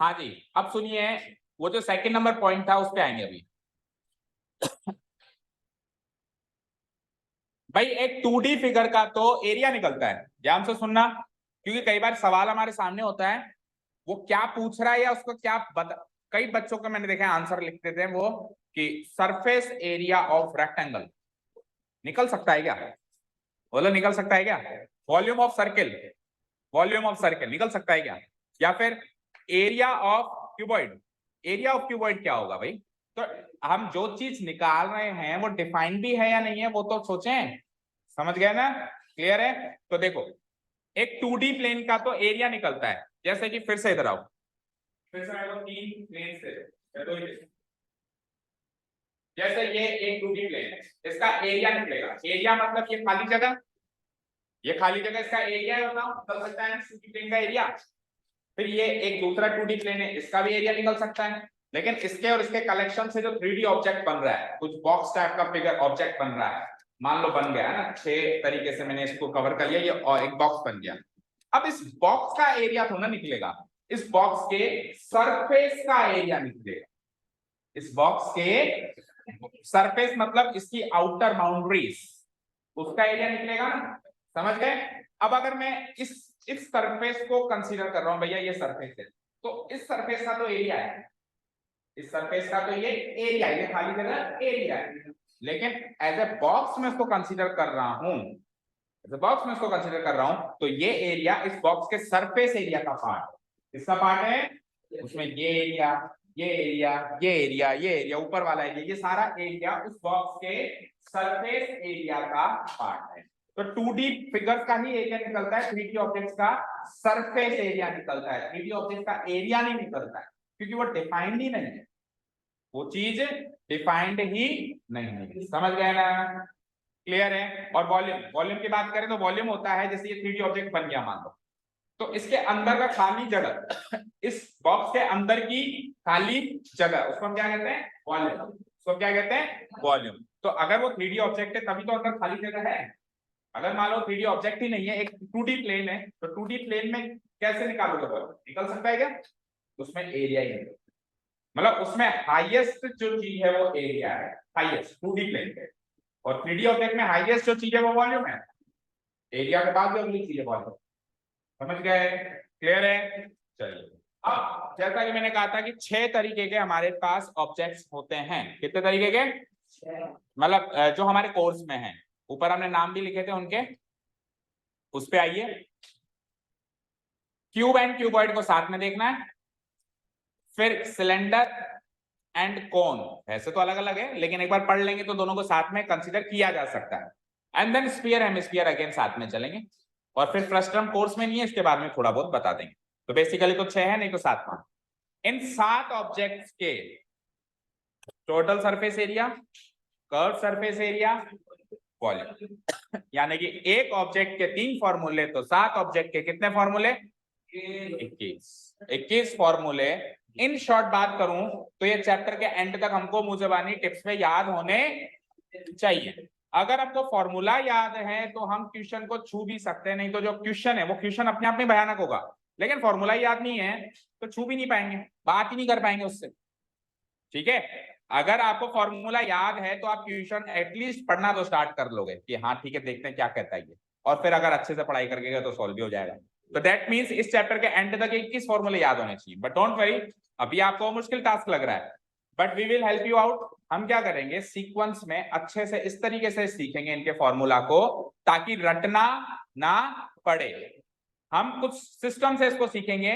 हाँ जी, अब सुनिए, वो जो सेकंड नंबर पॉइंट था उस पे आएंगे अभी। भाई एक 2D फिगर का तो एरिया निकलता है, ध्यान से सुनना, क्योंकि कई बार सवाल हमारे सामने होता है, वो क्या पूछ रहा है या उसको क्या बता। कई बच्चों को मैंने देखा है आंसर लिखते थे वो कि सरफेस एरिया ऑफ रेक्टेंगल। निकल सकता है क्या? बोलो निकल सकता है क्या? Volume of circle, volume of circle निकल सकता है क्या? या फिर area of cuboid. Area of cuboid क्या होगा भाई? तो हम जो चीज निकाल रहे हैं वो डिफाइंड भी है या नहीं है वो तो सोचें। समझ गए ना? क्लियर है? तो देखो एक 2D प्लेन का तो एरिया निकलता है, जैसे कि फिर से इधर आओ, फिर से मैं 3 प्लेन से, जैसे ये एक 2D प्लेन है, इसका एरिया निकलेगा। एरिया मतलब ये खाली जगह, ये खाली जगह इसका एरिया है, बताओ निकल सकता है 2D प्लेन का एरिया। फिर ये एक दूसरा 2D प्लेन है, इसका भी एरिया निकल सकता है। लेकिन इसके और इसके कलेक्शन से जो 3D ऑब्जेक्ट बन रहा है, कुछ बॉक्स टाइप का फिगर ऑब्जेक्ट बन रहा है, मान लो बन गया है ना, 6 तरीके से मैंने इसको कवर कर लिया, ये और एक बॉक्स बन गया। अब इस बॉक्स का एरिया थोड़ा निकलेगा, इस बॉक्स के सरफेस का एरिया निकलेगा। इस बॉक्स के सरफेस मतलब इसकी आउटर बाउंड्रीज, उसका एरिया निकलेगा ना। समझ गए? अब अगर मैं इस सरफेस को कंसीडर कर रहा हूं, भैया ये सरफेस है, तो इस सरफेस का तो एरिया है, इस सरफेस का तो ये एरिया है, ये खाली जगह एरिया है। लेकिन एज ए बॉक्स में इसको कंसीडर कर रहा हूं, एज ए बॉक्स में इसको कंसीडर कर रहा हूं, तो ये एरिया इस बॉक्स के सरफेस एरिया का पार्ट, इसका पार्ट है। उसमें ये एरिया, ये एरिया, ये एरिया, ये एरिया, ऊपर वाला एरिया, ये सारा एरिया उस बॉक्स के सरफेस एरिया का पार्ट है। तो 2D फिगर का ही एरिया निकलता है, 3D ऑब्जेक्ट्स का सरफेस एरिया निकलता है। 3D ऑब्जेक्ट का एरिया नहीं निकलता है, क्योंकि वो डिफाइंड ही नहीं है, वो चीज डिफाइंड ही नहीं है। समझ गए ना? क्लियर है? और वॉल्यूम, वॉल्यूम की बात करें तो वॉल्यूम होता है, जैसे ये 3D ऑब्जेक्ट बन गया मान लो, तो इसके अंदर का खाली जगह, इस बॉक्स के अंदर की खाली जगह, उसको हम क्या कहते हैं? वॉल्यूम। उसको क्या कहते हैं? वॉल्यूम। तो अगर वो 3D ऑब्जेक्ट है तभी तो अंदर खाली जगह है। अगर मान लो 3D ऑब्जेक्ट ही नहीं है, एक 2D प्लेन है, तो 2D प्लेन में कैसे निकालोगे वॉल्यूम? निकल सकता है क्या? उसमें एरिया ही नहीं, मतलब उसमें हाईएस्ट जो चीज है वो एरिया है, हाईएस्ट 2D प्लेन पे। और 3D ऑब्जेक्ट में हाईएस्ट जो चीज है वो वॉल्यूम है, एरिया के बाद जो अगली चीज है वॉल्यूम। समझ गए? क्लियर है? चलिए, अब जैसा कि मैंने कहा था कि 6 तरीके के हमारे पास ऑब्जेक्ट्स होते हैं। कितने तरीके के? मतलब जो हमारे कोर्स में हैं, ऊपर हमने नाम भी लिखे थे उनके, उस पे आइए। क्यूब एंड क्यूबॉइड को साथ में देखना है, फिर सिलेंडर एंड कोन, ऐसे तो अलग अलग है लेकिन एक बार पढ़ लेंगे तो दोनों को साथ में कंसीडर किया जा सकता है। And then sphere hemisphere again साथ में चलेंगे, और फिर फ्रस्ट्रम कोर्स में नहीं है, इसके बाद में थोड़ा बहुत बता देंगे। तो बेसिकली तो 6 है, नहीं तो 7 मान। इन 7 ऑब्जेक्ट्स के total surface area, curve surface area, volume. यानी कि एक ऑब्जेक्ट के 3 फॉर्मूले तो 7 ऑब्जेक्ट के कितने फॉर्मूले? 21 फॉर्मूले। इन शॉर्ट बात करूं तो ये चैप्टर के एंड तक हमको मुंह ज़बानी टिप्स में याद होने चाहिए। अगर आपको फॉर्मूला याद है तो हम क्वेश्चन को छू भी सकते हैं, नहीं तो जो क्वेश्चन है वो क्वेश्चन अपने आप में भयानक होगा, लेकिन फॉर्मूला याद नहीं है तो छू भी नहीं पाएंगे, बात ही नहीं कर पाएंगे उससे। ठीक है, अगर आपको फॉर्मूला याद है तो आप क्वेश्चन एटलीस्ट पढ़ना तो स्टार्ट कर लोगे कि हाँ ठीक है देखते हैं क्या कहता है ये, और फिर अगर अच्छे से पढ़ाई करके गए तो सॉल्व भी हो जाएगा। तो दैट मींस इस चैप्टर के एंड तक 21 फॉर्मूले याद होने चाहिए। बट डोंट वरी, अभी आपको मुश्किल टास्क लग रहा है, but we will help you out. हम क्या करेंगे, सीक्वेंस में अच्छे से इस तरीके से सीखेंगे इनके फॉर्मूला को ताकि रटना ना पड़े। हम कुछ सिस्टम से इसको सीखेंगे।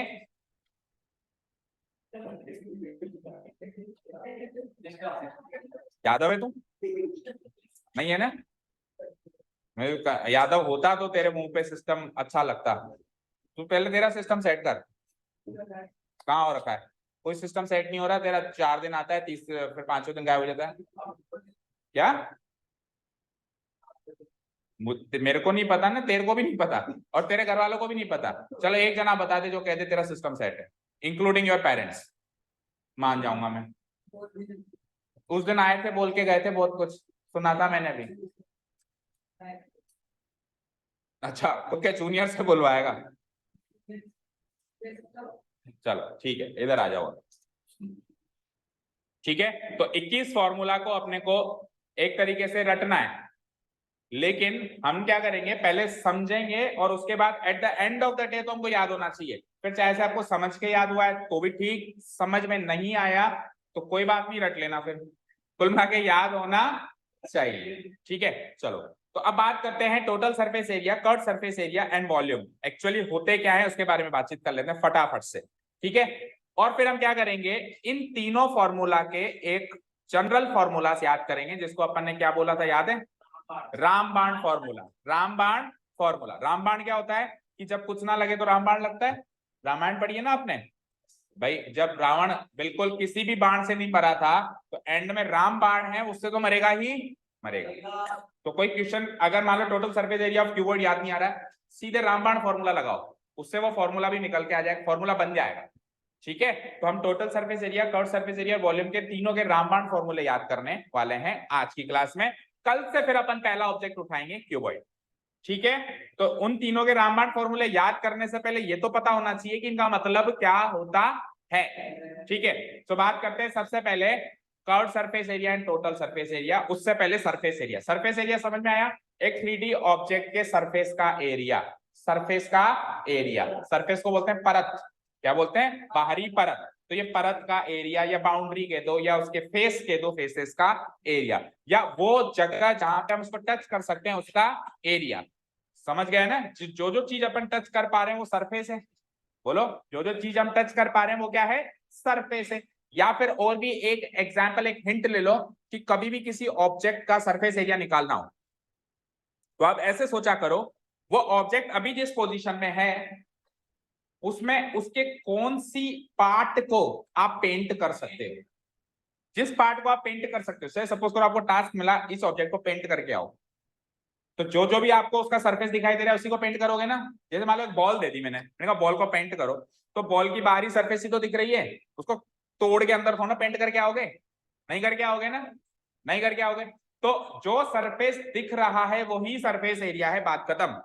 यादव है तुम? नहीं है ना? यादव होता तो तेरे मुंह पे सिस्टम अच्छा लगता। तू पहले तेरा सिस्टम सेट कर। कहाँ हो रखा है? कोई सिस्टम सेट नहीं हो रहा तेरा। 4 दिन आता है, फिर 5वें दिन गायब हो जाता है। क्या? मेरे को नहीं पता ना, तेरे को भी नहीं पता, और तेरे घर वालों को भी नहीं पता। चलो एक जना बता दे जो कहते तेरा सिस्टम सेट है, इंक्लूडिंग योर पेरेंट्स। मान जाऊंगा मैं। उस दिन आए थे, बोल के गए थे, बहुत कुछ सुना था मैंने भी। अच्छा, तो क्या जूनियर से बुलवाएगा? चलो ठीक है, इधर आ जाओ। ठीक है, तो 21 फॉर्मूला को अपने को एक तरीके से रटना है, लेकिन हम क्या करेंगे, पहले समझेंगे और उसके बाद at the end of the day तो हमको याद होना चाहिए। फिर चाहे से आपको समझ के याद हुआ है तो भी ठीक, समझ में नहीं आया तो कोई बात नहीं, रट लेना। फिर कुल मिला के याद होना चाहिए। ठीक है, चलो तो अब बात करते हैं total surface area, curve surface area and volume actually होते क्या है उसके बारे में बातचीत कर लेते हैं फटाफट से। ठीक है, और फिर हम क्या करेंगे, इन तीनों फॉर्मूला के एक जनरल फॉर्मूला याद करेंगे, जिसको अपन ने क्या बोला था, याद है? रामबाण फॉर्मूला। रामबाण फॉर्मूला, रामबाण क्या होता है कि जब कुछ ना लगे तो रामबाण लगता है। रामायण पढ़ी है ना आपने भाई? जब रावण बिल्कुल किसी भी बाण से नहीं मरा था तो एंड में राम बाण है, उससे तो मरेगा ही मरेगा। तो कोई क्वेश्चन अगर मान लो total surface area of cuboid याद नहीं आ रहा है, सीधे रामबाण फॉर्मूला लगाओ, उससे वो फॉर्मूला भी निकल के आ जाएगा, फॉर्मूला बन जाएगा। ठीक है, तो हम total surface area, curve surface area, volume के तीनों के रामबाण फॉर्मूले याद करने वाले हैं आज की क्लास में। कल से फिर अपन पहला ऑब्जेक्ट उठाएंगे, क्यूबॉइड। ठीक है, तो उन तीनों के रामबाण फॉर्मूले याद करने से पहले ये तो पता होना चाहिए कि इनका मतलब क्या होता है। ठीक है, तो बात करते हैं सबसे पहले curve surface area and total surface area. उससे पहले सरफेस एरिया, सरफेस एरिया समझ में आया? एक 3D ऑब्जेक्ट के सरफेस का एरिया, सरफेस का एरिया, सरफेस को बोलते हैं परत। क्या बोलते हैं? बाहरी परत। तो ये परत का एरिया या बाउंड्री के दो या उसके फेस के दो फेसेस का एरिया, या वो जगह जहां पे हम उसको टच कर सकते हैं उसका एरिया। समझ गए ना? जो जो चीज अपन टच कर पा रहे हैं वो सरफेस है। बोलो, जो जो चीज हम टच कर पा रहे हैं वो क्या है? सरफेस है। या फिर और भी एक एग्जांपल, एक हिंट ले लो कि कभी भी किसी ऑब्जेक्ट का सरफेस एरिया निकालना हो तो आप ऐसे सोचा करो, वो ऑब्जेक्ट अभी जिस पोजीशन में है उसमें उसके कौन सी पार्ट को आप पेंट कर सकते हो। जिस पार्ट को आप पेंट कर सकते हो, सपोज करो आपको टास्क मिला इस ऑब्जेक्ट को पेंट करके आओ, तो जो जो भी आपको उसका सरफेस दिखाई दे रहा है उसी को पेंट करोगे ना। जैसे मान लो एक बॉल दे दी मैंने कहा बॉल को पेंट करो, तो बॉल की बाहरी सरफेस ही तो दिख रही है, उसको तोड़ के अंदर थोड़ा पेंट करके आओगे? नहीं करके आओगे ना, नहीं करके आओगे। तो जो सरफेस दिख रहा है वही सरफेस एरिया है, बात खत्म।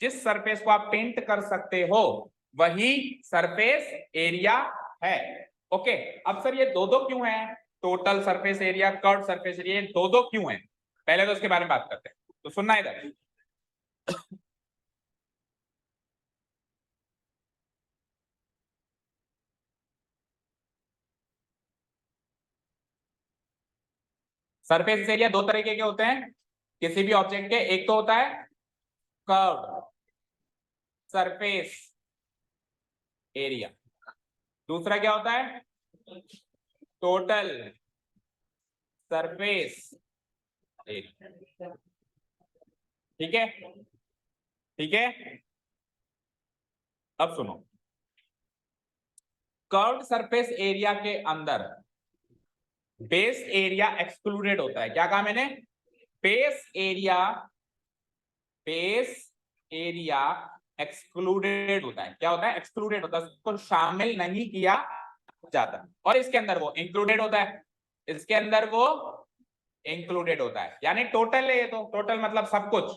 जिस सरफेस को आप पेंट कर सकते हो वही सरफेस एरिया है। ओके, अब सर ये दो दो क्यों है? Total surface area, curve surface area, दो दो क्यों है? पहले तो उसके बारे में बात करते हैं, तो सुनना इधर। सरफेस एरिया दो तरीके के होते हैं किसी भी ऑब्जेक्ट के। एक तो होता है कर्व सरफेस एरिया, दूसरा क्या होता है? Total surface area. ठीक है, ठीक है, अब सुनो, कर्व्ड सरफेस एरिया के अंदर बेस एरिया एक्सक्लूडेड होता है। क्या कहा मैंने? बेस एरिया एक्सक्लूडेड होता है। क्या होता है? एक्सक्लूडेड होता है, उसको शामिल नहीं किया जाता। और इसके अंदर वो इंक्लूडेड होता है, इसके अंदर वो इंक्लूडेड होता है। यानी टोटल है ये, तो टोटल मतलब सब कुछ,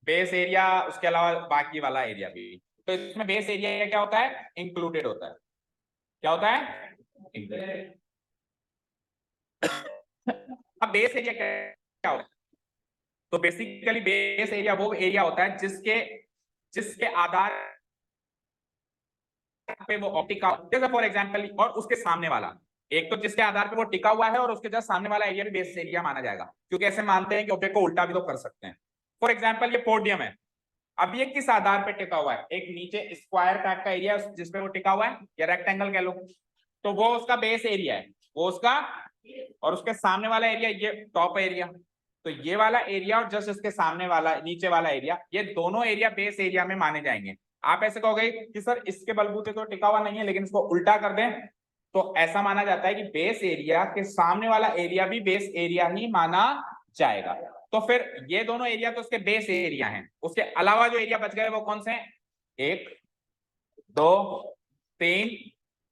बेस एरिया उसके अलावा बाकी वाला एरिया भी। तो इसमें बेस एरिया क्या होता है? इंक्लूडेड होता है। क्या होता है? इंक्लूडेड। अब बेस एरिया क्या होता है? तो बेसिकली बेस एरिया वो एरिया होता है जिसके आधार पे वो टिका, जैसे फॉर एग्जांपल, और उसके सामने वाला, एक तो जिसके आधार पे वो टिका हुआ है और उसके जस्ट सामने वाला एरिया भी बेस एरिया माना जाएगा, क्योंकि ऐसे मानते हैं कि ऑब्जेक्ट को उल्टा भी तो कर सकते हैं। फॉर एग्जांपल ये पोडियम है, अब ये किस आधार पे टिका हुआ है? एक नीचे स्क्वायर टाइप का एरिया जिसपे वो टिका हुआ है, या रेक्टेंगल कह लो, तो वो उसका बेस एरिया है, वो उसका। और उसके सामने वाला एरिया ये टॉप एरिया, तो ये वाला एरिया और जस्ट इसके सामने वाला नीचे वाला एरिया, ये दोनों एरिया बेस एरिया में माने जाएंगे। आप ऐसे कहोगे कि सर इसके बलबूते तो टिका हुआ नहीं है, लेकिन इसको उल्टा कर दें, तो ऐसा माना जाता है कि बेस एरिया के सामने वाला एरिया भी बेस एरिया ही माना जाएगा। तो फिर ये दोनों एरिया तो उसके बेस एरिया हैं, उसके अलावा जो एरिया बच गए वो कौन से हैं? 1 2 3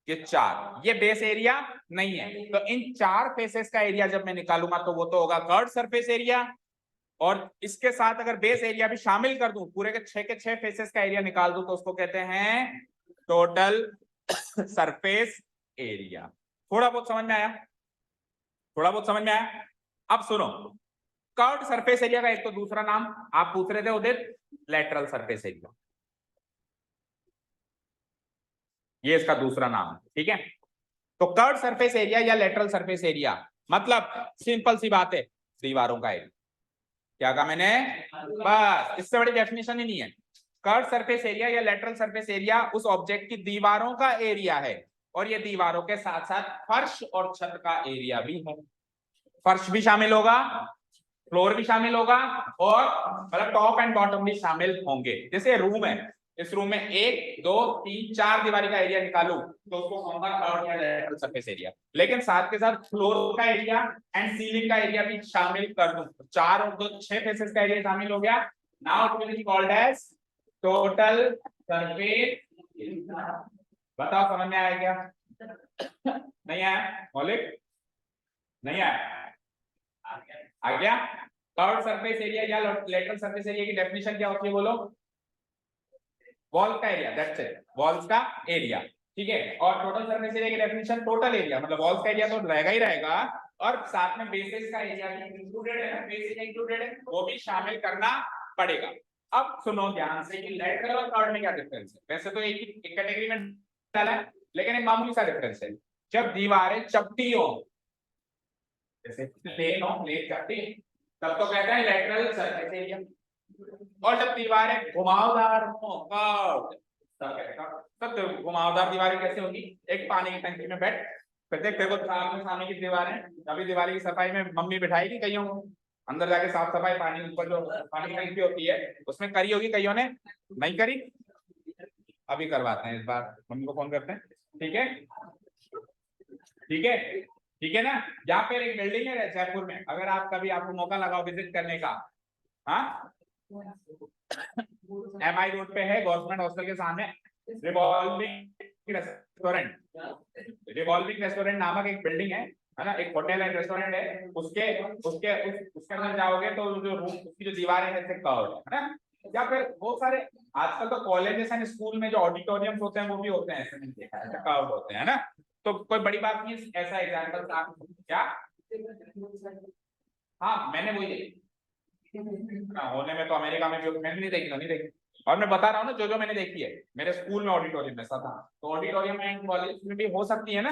ये 4, ये बेस एरिया नहीं है। तो इन 4 फेसेस का एरिया जब मैं निकालूंगा तो वो तो होगा कर्व्ड सरफेस एरिया, और इसके साथ अगर बेस एरिया भी शामिल कर दूं, पूरे के 6 फेसेस का एरिया निकाल दूं, तो उसको कहते हैं टोटल सरफेस एरिया। थोड़ा बहुत समझ में आया? थोड़ा बहुत समझ में आया? अब सुनो, कर्व्ड सरफेस एरिया का एक तो दूसरा नाम आप पूछ रहे थे उदित, लेटरल सरफेस एरिया, ये इसका दूसरा नाम है। ठीक है, तो कर्व्ड सरफेस एरिया या लेटरल सरफेस एरिया मतलब सिंपल सी बात है, दीवारों का एरिया। क्या कहा मैंने? बस, इससे बड़ी डेफिनेशन ही नहीं है। कर्व्ड सरफेस एरिया या लेटरल सरफेस एरिया उस ऑब्जेक्ट की दीवारों का एरिया है, और ये दीवारों के साथ साथ फर्श और छत का एरिया भी है। फर्श भी शामिल होगा, फ्लोर भी शामिल होगा, और मतलब टॉप एंड बॉटम भी शामिल होंगे। जैसे रूम है, इस रूम में 1 2 3 4 दीवारी का एरिया निकालू तो उसको कहूंगा कर्व्ड या लेटरल सरफेस एरिया। लेकिन साथ के साथ फ्लोर का एरिया एंड सीलिंग का एरिया भी शामिल कर दूं, 4 और 2 6 फेसेस का एरिया शामिल हो गया। Now it will be called as total surface area. बताओ समझ में आया क्या? नहीं आया? मौलिक नहीं आया? आ गया? कर्व्ड सरफेस एरिया या लेटरल सरफेस एरिया की डेफिनेशन क्या होती है बोलो? वॉल का एरिया, दैट्स इट, वॉल्स का एरिया। ठीक है, और टोटल सरफेस एरिया की डेफिनेशन टोटल एरिया, मतलब वॉल्स का एरिया तो रहेगा ही रहेगा, और साथ में बेसिस का एरिया भी इंक्लूडेड है, बेस एरिया इंक्लूडेड है, वो भी शामिल करना पड़ेगा। अब सुनो ध्यान से कि लेटरल और कर्व्ड में क्या डिफरेंस है। वैसे तो एक कैटेगरी में डाला है, लेकिन एक मामूली सा डिफरेंस है। जब दीवारें चपटी हो, जैसे प्लेन हो, प्लेन चपटी, तब तो कहते हैं लेटरल सरफेस एरिया। और जब दीवारें घुमावदार हो, तब घुमावदार दीवारें कैसे होगी? एक पानी की टंकी में बैठ, फिर देख देखो सामने की दीवारें, अभी दीवार की सफाई में मम्मी बिठाएगी कईयों को, अंदर जाके साफ सफाई, पानी ऊपर जो पानी की टंकी होती है उसमें करी होगी, कईयों ने नहीं करी। अभी करवाते हैं, इस बार मम्मी को फोन करते हैं। ठीक है, ठीक है, ठीक है ना। यहाँ पे एक बिल्डिंग है जयपुर में, अगर आप कभी आपको मौका लगाओ विजिट करने का, हाँ, MI रोड पे है, गवर्नमेंट हॉस्टल के सामने रिवॉल्विंग रेस्टोरेंट, रिवॉल्विंग रेस्टोरेंट नामक एक बिल्डिंग है ना, एक होटल है, रेस्टोरेंट है, उसके उसके उसके अंदर जाओगे तो जो रूम, उसकी जो दीवारें हैं जैसे कर्व है ना, या फिर बहुत सारे आजकल तो कॉलेजेस एंड स्कूल में जो ऑडिटोरियम्स होते हैं वो भी होते हैं, ऐसे मैंने देखा है, कर्व होते हैं ना। तो कोई बड़ी बात नहीं है, ऐसा एग्जांपल आप क्या, हाँ मैंने वही होने में तो अमेरिका में भी मैंने नहीं देखी, नहीं देखी, और मैं बता रहा हूँ ना जो जो मैंने देखी है, मेरे स्कूल में ऑडिटोरियम ऐसा था, तो ऑडिटोरियम में कॉलेज में भी हो सकती है ना।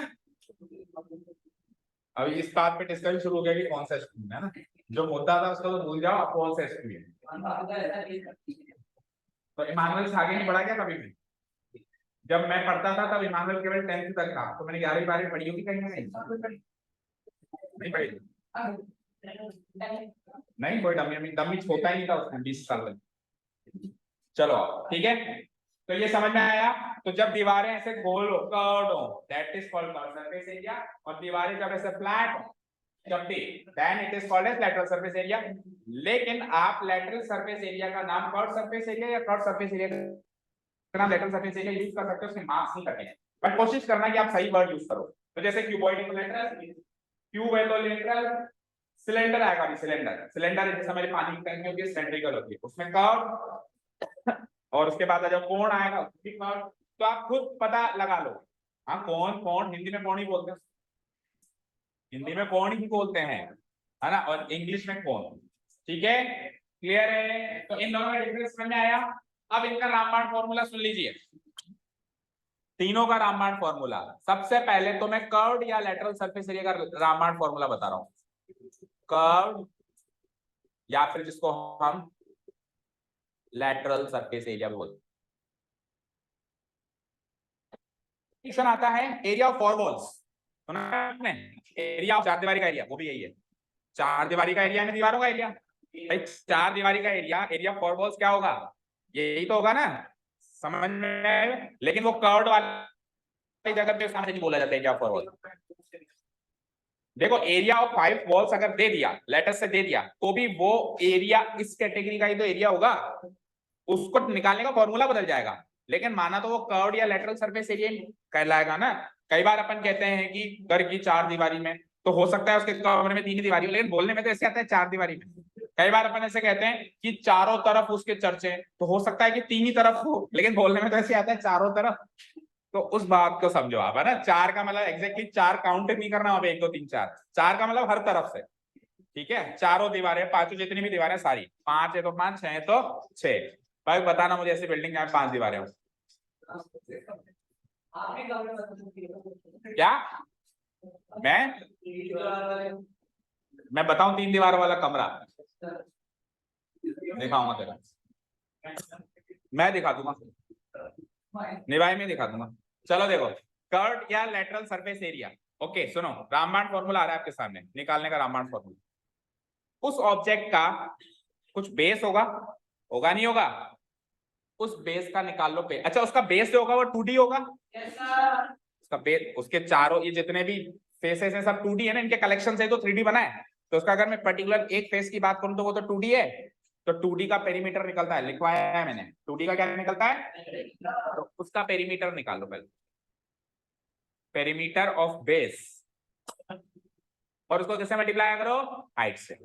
अभी इस बात पे डिस्कशन शुरू हो गया कि कौन सा स्कूल है ना, जो मुद्दा था उसको तो भूल जाओ, आप कौन सा स्कूल है। तो इमानुअल आगे नहीं बढ़ा क्या कभी भी? जब मैं पढ़ता था तब इमानुअल केवल 10th तक था, तो मैंने 11वीं 12वीं पढ़ी होगी कहीं ना कहीं, नहीं पढ़ी? नहीं, कोई डमी डमी होता ही नहीं था उसमें 20 साल तक। चलो ठीक है, तो ये समझ में आया। तो जब दीवारें ऐसे गोल हो, कर्व्ड हो, that is called curved surface area, और दीवारें जब ऐसे फ्लैट हो, जब भी then it is called as lateral surface area. लेकिन आप लेटरल सरफेस एरिया का नाम कर्व सरफेस एरिया या कर्व सरफेस एरिया का नाम लेटरल सरफेस एरिया यूज कर सकते हो, उसमें मार्क्स नहीं करते हैं, बट कोशिश करना कि आप सही वर्ड यूज करो। तो जैसे क्यूबॉइड है तो लेटरल, क्यूब है तो लेटरल, सिलेंडर आएगा भी सिलेंडर, सिलेंडर जैसे हमारे पानी की टंकी होती है सिलेंड्रिकल होती है, उसमें कर्व, और उसके बाद जब कोण आएगा उसकी कर्व। तो आप खुद पता लगा लो। हाँ कोण, कोण हिंदी में कोण ही बोलते हैं, हिंदी में कोण ही बोलते हैं, है ना, और इंग्लिश में कोण। ठीक है, क्लियर है? तो इन दोनों में डिफरेंस समझ में आया। अब इनका रामबाण फॉर्मूला सुन लीजिए, तीनों का रामबाण फॉर्मूला। सबसे पहले तो मैं कर्व्ड या लेटरल सरफेस एरिया का रामबाण फॉर्मूला बता रहा हूं। कर्व्ड या फिर जिसको हम लेटरल सरफेस एरिया बोलते हैं, आता है एरिया ऑफ फोर वॉल्स, सुना आपने? एरिया ऑफ चार दीवारी का एरिया, वो भी यही है, चार दीवारी का एरिया है, दीवारों का एरिया। भाई चार दीवारी का area, area of four walls क्या होगा? यही तो होगा ना, समझ में? लेकिन वो कर्व्ड वाले जगह पे उसका नहीं बोला जाता है एरिया ऑफ फोर वॉल्स। देखो एरिया ऑफ फाइव वॉल्स अगर दे दिया, लेटर से दे दिया, तो भी वो एरिया इस कैटेगरी का ही तो एरिया होगा, उसको निकालने का फॉर्मूला बदल जाएगा। लेकिन माना तो वो कर्व्ड या लेटरल सरफेस एरिया कहलाएगा ना। कई बार अपन कहते हैं कि घर की चार दीवारी में, तो हो सकता है उसके कमरे में तीन ही दीवारी हो, लेकिन बोलने में तो ऐसे आता है चार दीवारी में। कई बार अपन ऐसे कहते हैं कि चारों तरफ उसके चर्च हैं, तो हो सकता है कि तीन ही तरफ हो, लेकिन बोलने में तो ऐसे आता है चारों तरफ। तो उस बात को समझो आप, है ना। चार का मतलब एग्जैक्टली चार काउंट नहीं करना, अब एक दो तीन चार, चार का मतलब हर तरफ से। ठीक है, चारों दीवारें, पांचों जितनी भी दीवारें सारी, पांच है तो पांच, छह है तो छह। भाई बताना मुझे ऐसी बिल्डिंग जहाँ पांच दीवारें हो। क्या मैं बताऊं? तीन दीवारों वाला कमरा दिखाऊंगा तेरा, मैं दिखा दूंगा, निभाई में दिखा दूंगा। चलो देखो, कर्व्ड या लेटरल सरफेस एरिया। ओके सुनो, रामबाण फॉर्मूला आ रहा है आपके सामने, निकालने का रामबाण फॉर्मूला। उस ऑब्जेक्ट का कुछ बेस होगा, होगा नहीं होगा? उस बेस का निकाल लो पे। अच्छा उसका बेस जो होगा वो 2D होगा? उसका बेस, उसके चारों ये जितने भी फेसेस हैं सब 2D है ना, इनके कलेक्शन से तो 3D बना है। तो उसका अगर मैं पर्टिकुलर एक फेस की बात करूं तो वो तो 2D है, तो 2D का पेरीमीटर निकलता है, लिखवाया है मैंने, 2D का क्या निकलता है? तो उसका पेरीमीटर निकालो पहले, पेरीमीटर ऑफ बेस, और उसको किससे मल्टीप्लाई करो? हाइट से।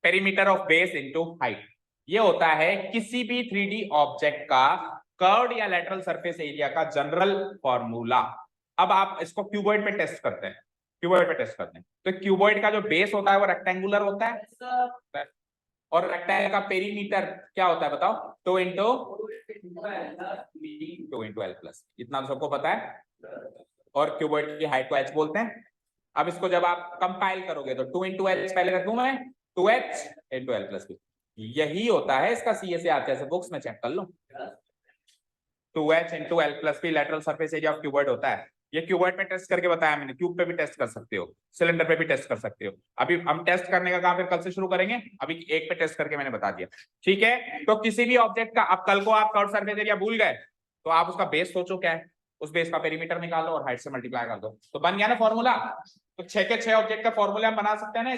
Perimeter of base into height, ये होता है किसी भी 3D ऑब्जेक्ट का कर्व्ड या लेटरल सरफेस एरिया का जनरल फॉर्मूला। अब आप इसको क्यूबॉइड पे टेस्ट करते हैं, क्यूबॉइड पे टेस्ट करते हैं, तो क्यूबॉइड का जो बेस होता है वो रेक्टेंगुलर होता है, और रेक्टेंगल का पेरीमीटर क्या होता है बताओ? 2 इंटू एल प्लस, इतना तो सबको पता है। और क्यूबॉइड की हाइट को h बोलते हैं। अब इसको जब आप कंपाइल करोगे तो 2 इंटू एच पहले रखूं मैं, 2h into L plus B, यही होता है इसका सीए से आते हैं, बुक्स में चेक कर लो। 2h into L plus B lateral surface area of cuboid होता है। ये क्यूबॉइड पे टेस्ट करके बताया मैंने, क्यूब पे भी टेस्ट कर सकते हो, सिलेंडर पे भी टेस्ट कर सकते हो। अभी हम टेस्ट करने का काम फिर कल से शुरू करेंगे, अभी एक पे टेस्ट करके मैंने बता दिया। ठीक है, तो किसी भी ऑब्जेक्ट का, अब कल को आप कर्व सरफेस एरिया भूल गए तो आप उसका बेस सोचो क्या है, उस बेस का पेरीमीटर निकालो और हाइट से मल्टीप्लाई कर दो, तो बन गया ना फॉर्मूला। तो 6 के 6 ऑब्जेक्ट का फॉर्मूला हम बना सकते हैं ना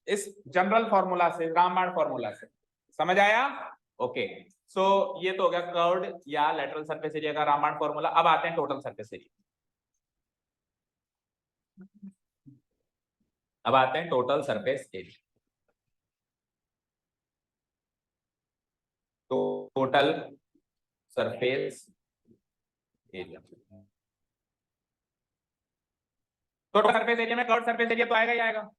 इस जनरल फॉर्मूला से, रामबाण फॉर्मूला से। समझ आया? ओके, सो ये तो हो गया कर्व्ड या लेटरल सरफेस एरिया का रामबाण फॉर्मूला। अब आते हैं टोटल सरफेस एरिया, अब आते हैं टोटल सरफेस एरिया। तो total surface area, total surface area में कर्व्ड सरफेस एरिया तो आएगा ही आएगा,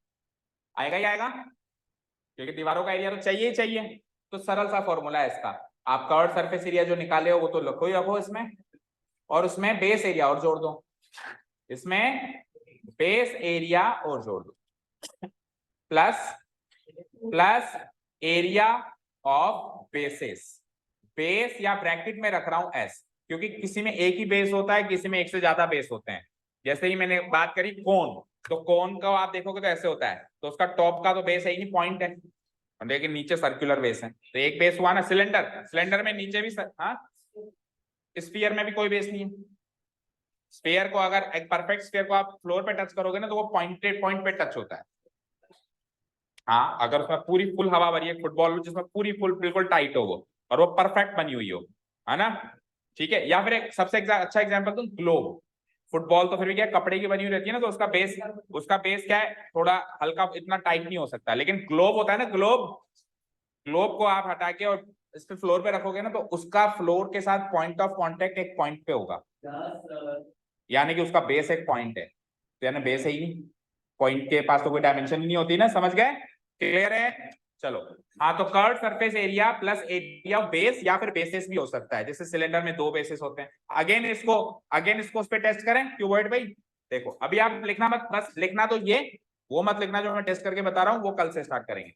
आएगा ही आएगा, क्योंकि दीवारों का एरिया तो चाहिए ही चाहिए। तो सरल सा फॉर्मूला है इसका, आप कर्व्ड सरफेस एरिया जो निकाले हो वो तो लिखो ही रखो इसमें, और उसमें बेस एरिया और जोड़ दो, इसमें बेस एरिया और जोड़ दो, plus plus area of bases. Base या ब्रैकेट में रख रहा हूं एस, क्योंकि किसी में एक ही बेस होता है, किसी में एक से ज्यादा बेस होते हैं। जैसे ही मैंने बात करी कोन, तो कोन का आप देखोगे तो ऐसे होता है, तो उसका टॉप का तो बेस है ही नहीं, पॉइंट है, लेकिन नीचे सर्कुलर बेस है, तो एक बेस हुआ ना। सिलेंडर, सिलेंडर में नीचे भी हाँ, स्फीयर में भी कोई बेस नहीं है, स्फीयर को अगर एक परफेक्ट स्फीयर को आप फ्लोर पे टच करोगे ना तो वो पॉइंट पे टच होता है। हाँ, अगर उसमें पूरी फुल हवा भरी है, फुटबॉल जिसमें पूरी फुल बिल्कुल टाइट हो वो, और वो परफेक्ट बनी हुई हो, है ना, ठीक है। या फिर एक सबसे अच्छा एग्जांपल दूं, ग्लोब। फुटबॉल तो फिर भी क्या कपड़े की बनी हुई रहती है ना, तो उसका बेस क्या है, थोड़ा हल्का, इतना टाइट नहीं हो सकता। लेकिन ग्लोब होता है ना, ग्लोब को आप हटा के और इस पे फ्लोर पे रखोगे ना, तो उसका फ्लोर के साथ पॉइंट ऑफ कांटेक्ट एक पॉइंट पे होगा, यानी कि उसका बेस एक पॉइंट है, तो यानी बेस है ही नहीं, पॉइंट के पास तो कोई डायमेंशन नहीं होती ना, समझ गए, क्लियर है। चलो, हाँ, तो curve surface area plus area of base, या फिर बेसिस भी हो सकता है, जैसे सिलेंडर में 2 बेसिस होते हैं। अगेन इसको उस पे टेस्ट करें क्यूबॉइड भाई। देखो अभी आप लिखना मत, बस लिखना तो ये, वो मत लिखना जो मैं टेस्ट करके बता रहा हूँ, वो कल से स्टार्ट करेंगे।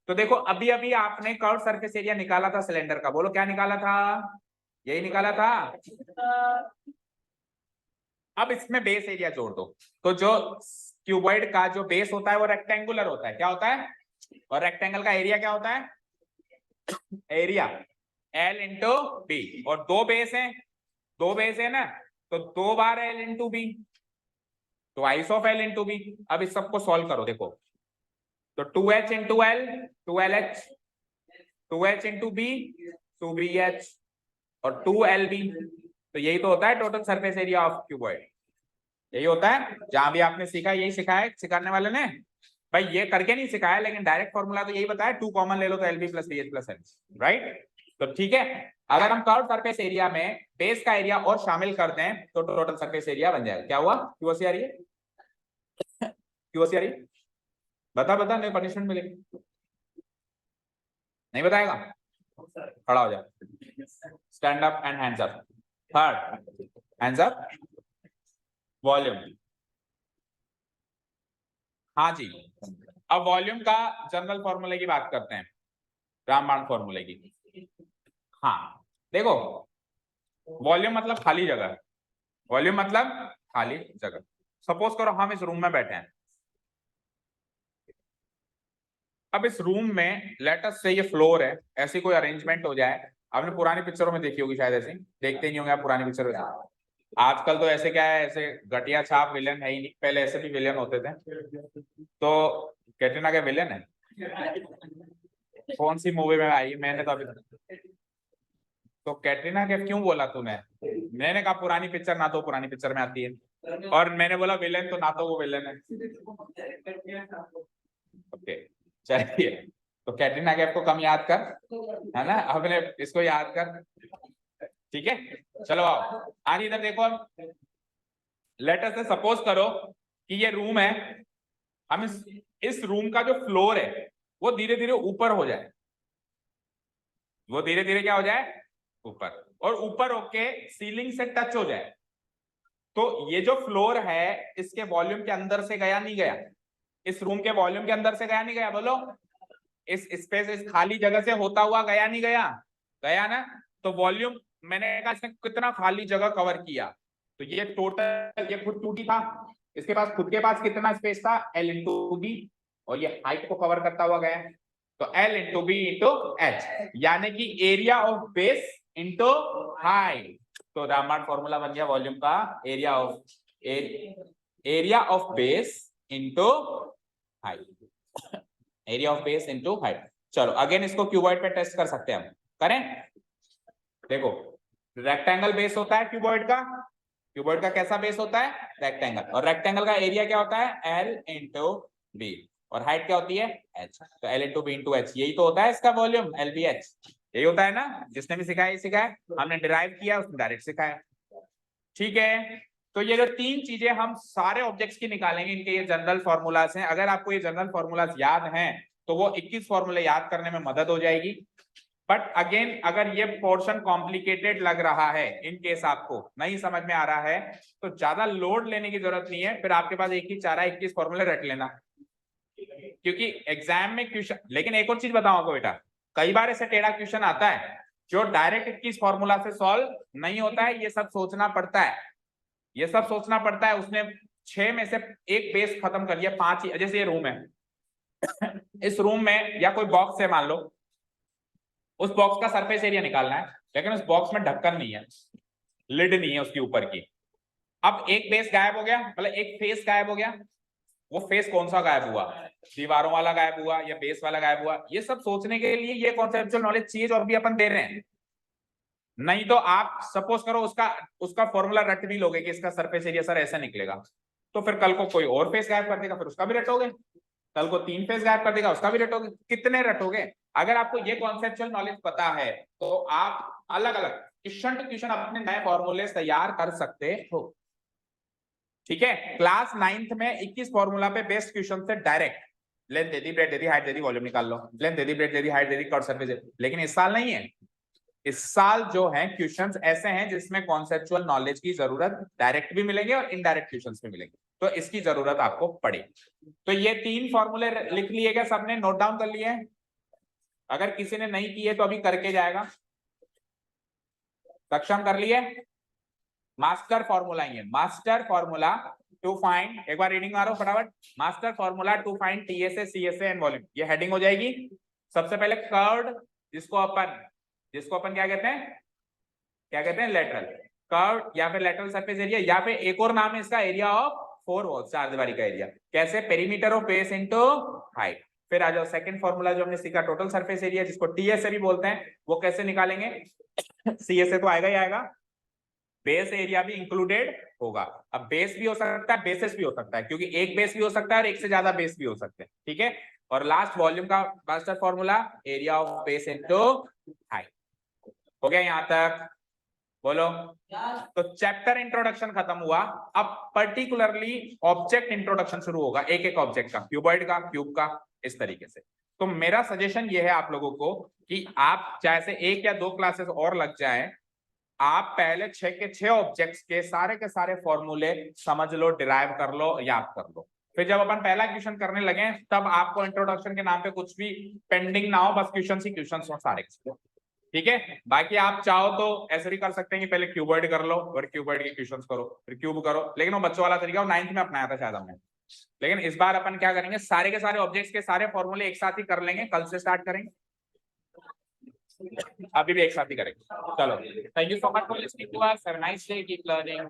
तो देखो अभी अभी आपने कर्व सरफेस एरिया निकाला था सिलेंडर का, बोलो क्या निकाला था, यही निकाला था। अब इसमें बेस एरिया जोड़ दो, तो जो क्यूबॉइड का जो बेस होता है वो रेक्टेंगुलर होता है, क्या होता है, और रेक्टेंगल का एरिया क्या होता है, एरिया L इंटू बी, और दो बेस है ना, तो 2 बार L इंटू बी, तो आइस ऑफ L इंटू बी। अब इस सबको सॉल्व करो, देखो, तो 2H into L 2LH, 2H into B 2BH, और 2LB, तो यही तो होता है total surface area of cuboid, यही होता है। जहां भी आपने सीखा यही सिखाया सिखाने वाले ने, भाई ये करके नहीं सिखाया, लेकिन डायरेक्ट फॉर्मूला तो यही बताया, 2 कॉमन ले लो तो LB plus BH plus L, right. तो ठीक है, अगर हम कर्व सरफेस एरिया में बेस का एरिया और शामिल कर दें तो टोटल सरफेस एरिया बन जाएगा। क्या हुआ, क्यूओसी आ रही है, क्यूओसी आ रही है, बता नहीं पनिशमेंट मिलेगी, नहीं बताएगा, खड़ा हो जाए, stand up and hands up, third hands up, volume. हाँ जी, अब वॉल्यूम का जनरल फॉर्मूले की बात करते हैं, रामबाण फॉर्मूले की। हाँ देखो, वॉल्यूम मतलब खाली जगह, वॉल्यूम मतलब खाली जगह। सपोज करो हम इस रूम में बैठे हैं, अब इस रूम में लेट अस से ये फ्लोर है, ऐसी कोई अरेंजमेंट हो जाए, आपने पुरानी पिक्चरों में देखी होगी शायद, ऐसी देखते ही नहीं होंगे आप पुरानी पिक्चर। आजकल तो ऐसे क्या है, ऐसे घटिया छाप विलेन है ही नहीं, पहले ऐसे भी विलेन होते थे। तो कैटरीना के विलेन है, कौन सी मूवी में आई, मैंने तो अभी, तो कैटरीना के क्यों बोला तूने, मैंने कहा पुरानी पिक्चर, ना तो पुरानी पिक्चर में आती है, और मैंने बोला विलेन, तो ना तो वो विलेन है। ओके चलिए, तो कैटरीना कैफ को कम याद कर, है ना, अपने इसको याद कर, ठीक है। चलो आओ आज इधर देखो, अब लेटर से सपोज करो कि ये रूम है, हम इस रूम का जो फ्लोर है वो धीरे धीरे ऊपर हो जाए, वो धीरे धीरे क्या हो जाए, ऊपर, और ऊपर होके सीलिंग से टच हो जाए, तो ये जो फ्लोर है इसके वॉल्यूम के अंदर से गया नहीं गया, इस रूम के वॉल्यूम के अंदर से गया नहीं गया, बोलो, इस स्पेस, इस खाली जगह से होता हुआ गया नहीं गया, गया ना। तो वॉल्यूम, मैंने कहा इसने कितना खाली जगह कवर किया, तो ये टोटल, ये खुद टूटी था, इसके पास खुद के पास कितना स्पेस था, L इंटू बी, और ये हाइट को कवर करता हुआ गया, तो L into B into H, यानी कि area of base into height. तो रामबाण फॉर्मूला बन गया वॉल्यूम का, area of base into height, area of base into height. चलो अगेन इसको क्यूबॉइड पे टेस्ट कर सकते हैं हम, करें। देखो रेक्टेंगल बेस होता है क्यूबॉइड का कैसा बेस होता है, रेक्टेंगल, और रेक्टेंगल का एरिया क्या होता है, L इंटू बी, और हाइट क्या होती है, H, तो L into B into H, यही तो होता है इसका वॉल्यूम, LBH, यही होता है ना, जिसने भी सिखाया सिखाया, हमने डिराइव किया उसने डायरेक्ट सिखाया, ठीक है। तो ये जो 3 चीजें हम सारे ऑब्जेक्ट्स की निकालेंगे, इनके ये जनरल फॉर्मूलाज हैं, अगर आपको ये जनरल फॉर्मूलाज याद हैं तो वो 21 फॉर्मूले याद करने में मदद हो जाएगी। बट अगेन अगर ये पोर्शन कॉम्प्लिकेटेड लग रहा है, इन केस आपको नहीं समझ में आ रहा है, तो ज्यादा लोड लेने की जरूरत नहीं है, फिर आपके पास एक ही चारा 21 फॉर्मूले रख लेना, क्योंकि एग्जाम में क्वेश्चन, लेकिन एक और चीज बताऊं आपको बेटा, कई बार ऐसे टेढ़ा क्वेश्चन आता है जो डायरेक्ट 21 फॉर्मूला से सॉल्व नहीं होता है, ये सब सोचना पड़ता है, ये सब सोचना पड़ता है। उसने 6 में से एक बेस खत्म कर लिया, 5 ही, जैसे ये रूम है इस रूम में या कोई बॉक्स है मान लो, उस बॉक्स का सरफेस एरिया निकालना है, लेकिन उस बॉक्स में ढक्कन नहीं है, लिड नहीं है उसके ऊपर की, अब एक बेस गायब हो गया, मतलब एक फेस गायब हो गया। वो फेस कौन सा गायब हुआ, दीवारों वाला गायब हुआ या बेस वाला गायब हुआ, ये सब सोचने के लिए ये कॉन्सेप्चुअल नॉलेज चाहिए जो अभी अपन दे रहे हैं। नहीं तो आप सपोज करो उसका उसका फॉर्मूला रट भी लोगे कि इसका सरफेस एरिया सर ऐसा निकलेगा, तो फिर कल को कोई और फेस गायब कर देगा, फिर उसका भी रटोगे। कल को 3 फेस गायब कर देगा, उसका भी रटोगे। कितने रटोगे? अगर आपको ये कॉन्सेप्चुअल नॉलेज पता है तो आप अलग अलग क्वेश्चन टू क्वेश्चन अपने नए फॉर्मूले तैयार कर सकते हो। ठीक है, क्लास 9th में 21 फॉर्मूला पे बेस्ड क्वेश्चन से डायरेक्ट लेंथ दे दी, ब्रेड दे दी, हाइट दे दी, वॉल्यूम निकाल लो, लेंथ दे दी, ब्रेड दे दी, हाइट दे दी, कर्व सरफेस। लेकिन इस साल नहीं है। इस साल जो है क्वेश्चंस ऐसे हैं जिसमें कॉन्सेप्चुअल नॉलेज की जरूरत डायरेक्ट भी मिलेंगे और इनडायरेक्ट क्वेश्चंस भी मिलेंगे, तो इसकी जरूरत आपको पड़ेगी। तो ये 3 फॉर्मूले लिख लिए क्या सबने, नोट डाउन कर लिए? अगर किसी ने नहीं किए तो अभी करके जाएगा। सक्षम कर लिए? मास्टर फॉर्मूला ही है, मास्टर फॉर्मूला टू फाइंड, एक बार रीडिंग मारो फटाफट। Master formula to find TSA, CSA and volume, ये हेडिंग हो जाएगी। सबसे पहले कर्व्ड, जिसको अपन क्या कहते हैं, क्या कहते हैं, लेटरल कर्व या फिर लेटरल सरफेस एरिया, या फिर एक और नाम है इसका एरिया ऑफ 4 वॉल्स, 4 दीवारी का एरिया। कैसे? Perimeter of base into height. फिर आ जाओ सेकंड फॉर्मूला जो हमने सीखा, टोटल सरफेस एरिया, जिसको टीएसए भी बोलते हैं, वो कैसे निकालेंगे? सीएसए तो आएगा ही आएगा, बेस एरिया भी इंक्लूडेड होगा। अब बेस भी हो सकता है, बेसिस भी हो सकता है, क्योंकि एक बेस भी हो सकता है और एक से ज्यादा बेस भी हो सकते हैं। ठीक है, और लास्ट वॉल्यूम का master formula area of base into height. हो गया यहां तक? बोलो। तो चैप्टर इंट्रोडक्शन खत्म हुआ, अब पर्टिकुलरली ऑब्जेक्ट इंट्रोडक्शन शुरू होगा, एक एक ऑब्जेक्ट का, क्यूबॉइड का, क्यूब का, इस तरीके से। तो मेरा सजेशन ये है आप लोगों को कि आप चाहे से 1 या 2 क्लासेस और लग जाए, आप पहले 6 के 6 ऑब्जेक्ट्स के सारे फॉर्मूले समझ लो, डिराइव कर लो, याद कर लो। फिर जब अपन पहला क्वेश्चन करने लगे तब आपको इंट्रोडक्शन के नाम पे कुछ भी पेंडिंग ना हो, बस क्वेश्चन ही क्वेश्चन हो सारे। ठीक है, बाकी आप चाहो तो ऐसे भी कर सकते हैं कि पहले क्यूबॉइड कर लो और क्यूबॉइड के क्वेश्चंस करो, फिर क्यूब करो, लेकिन वो बच्चों वाला तरीका 9th में अपनाया था शायद हमने। लेकिन इस बार अपन क्या करेंगे, सारे के सारे ऑब्जेक्ट्स के सारे फॉर्मूले एक साथ ही कर लेंगे, कल से स्टार्ट करेंगे, अभी भी एक साथ ही करेंगे। चलो, thank you so much for listening to us, have a nice day, keep learning.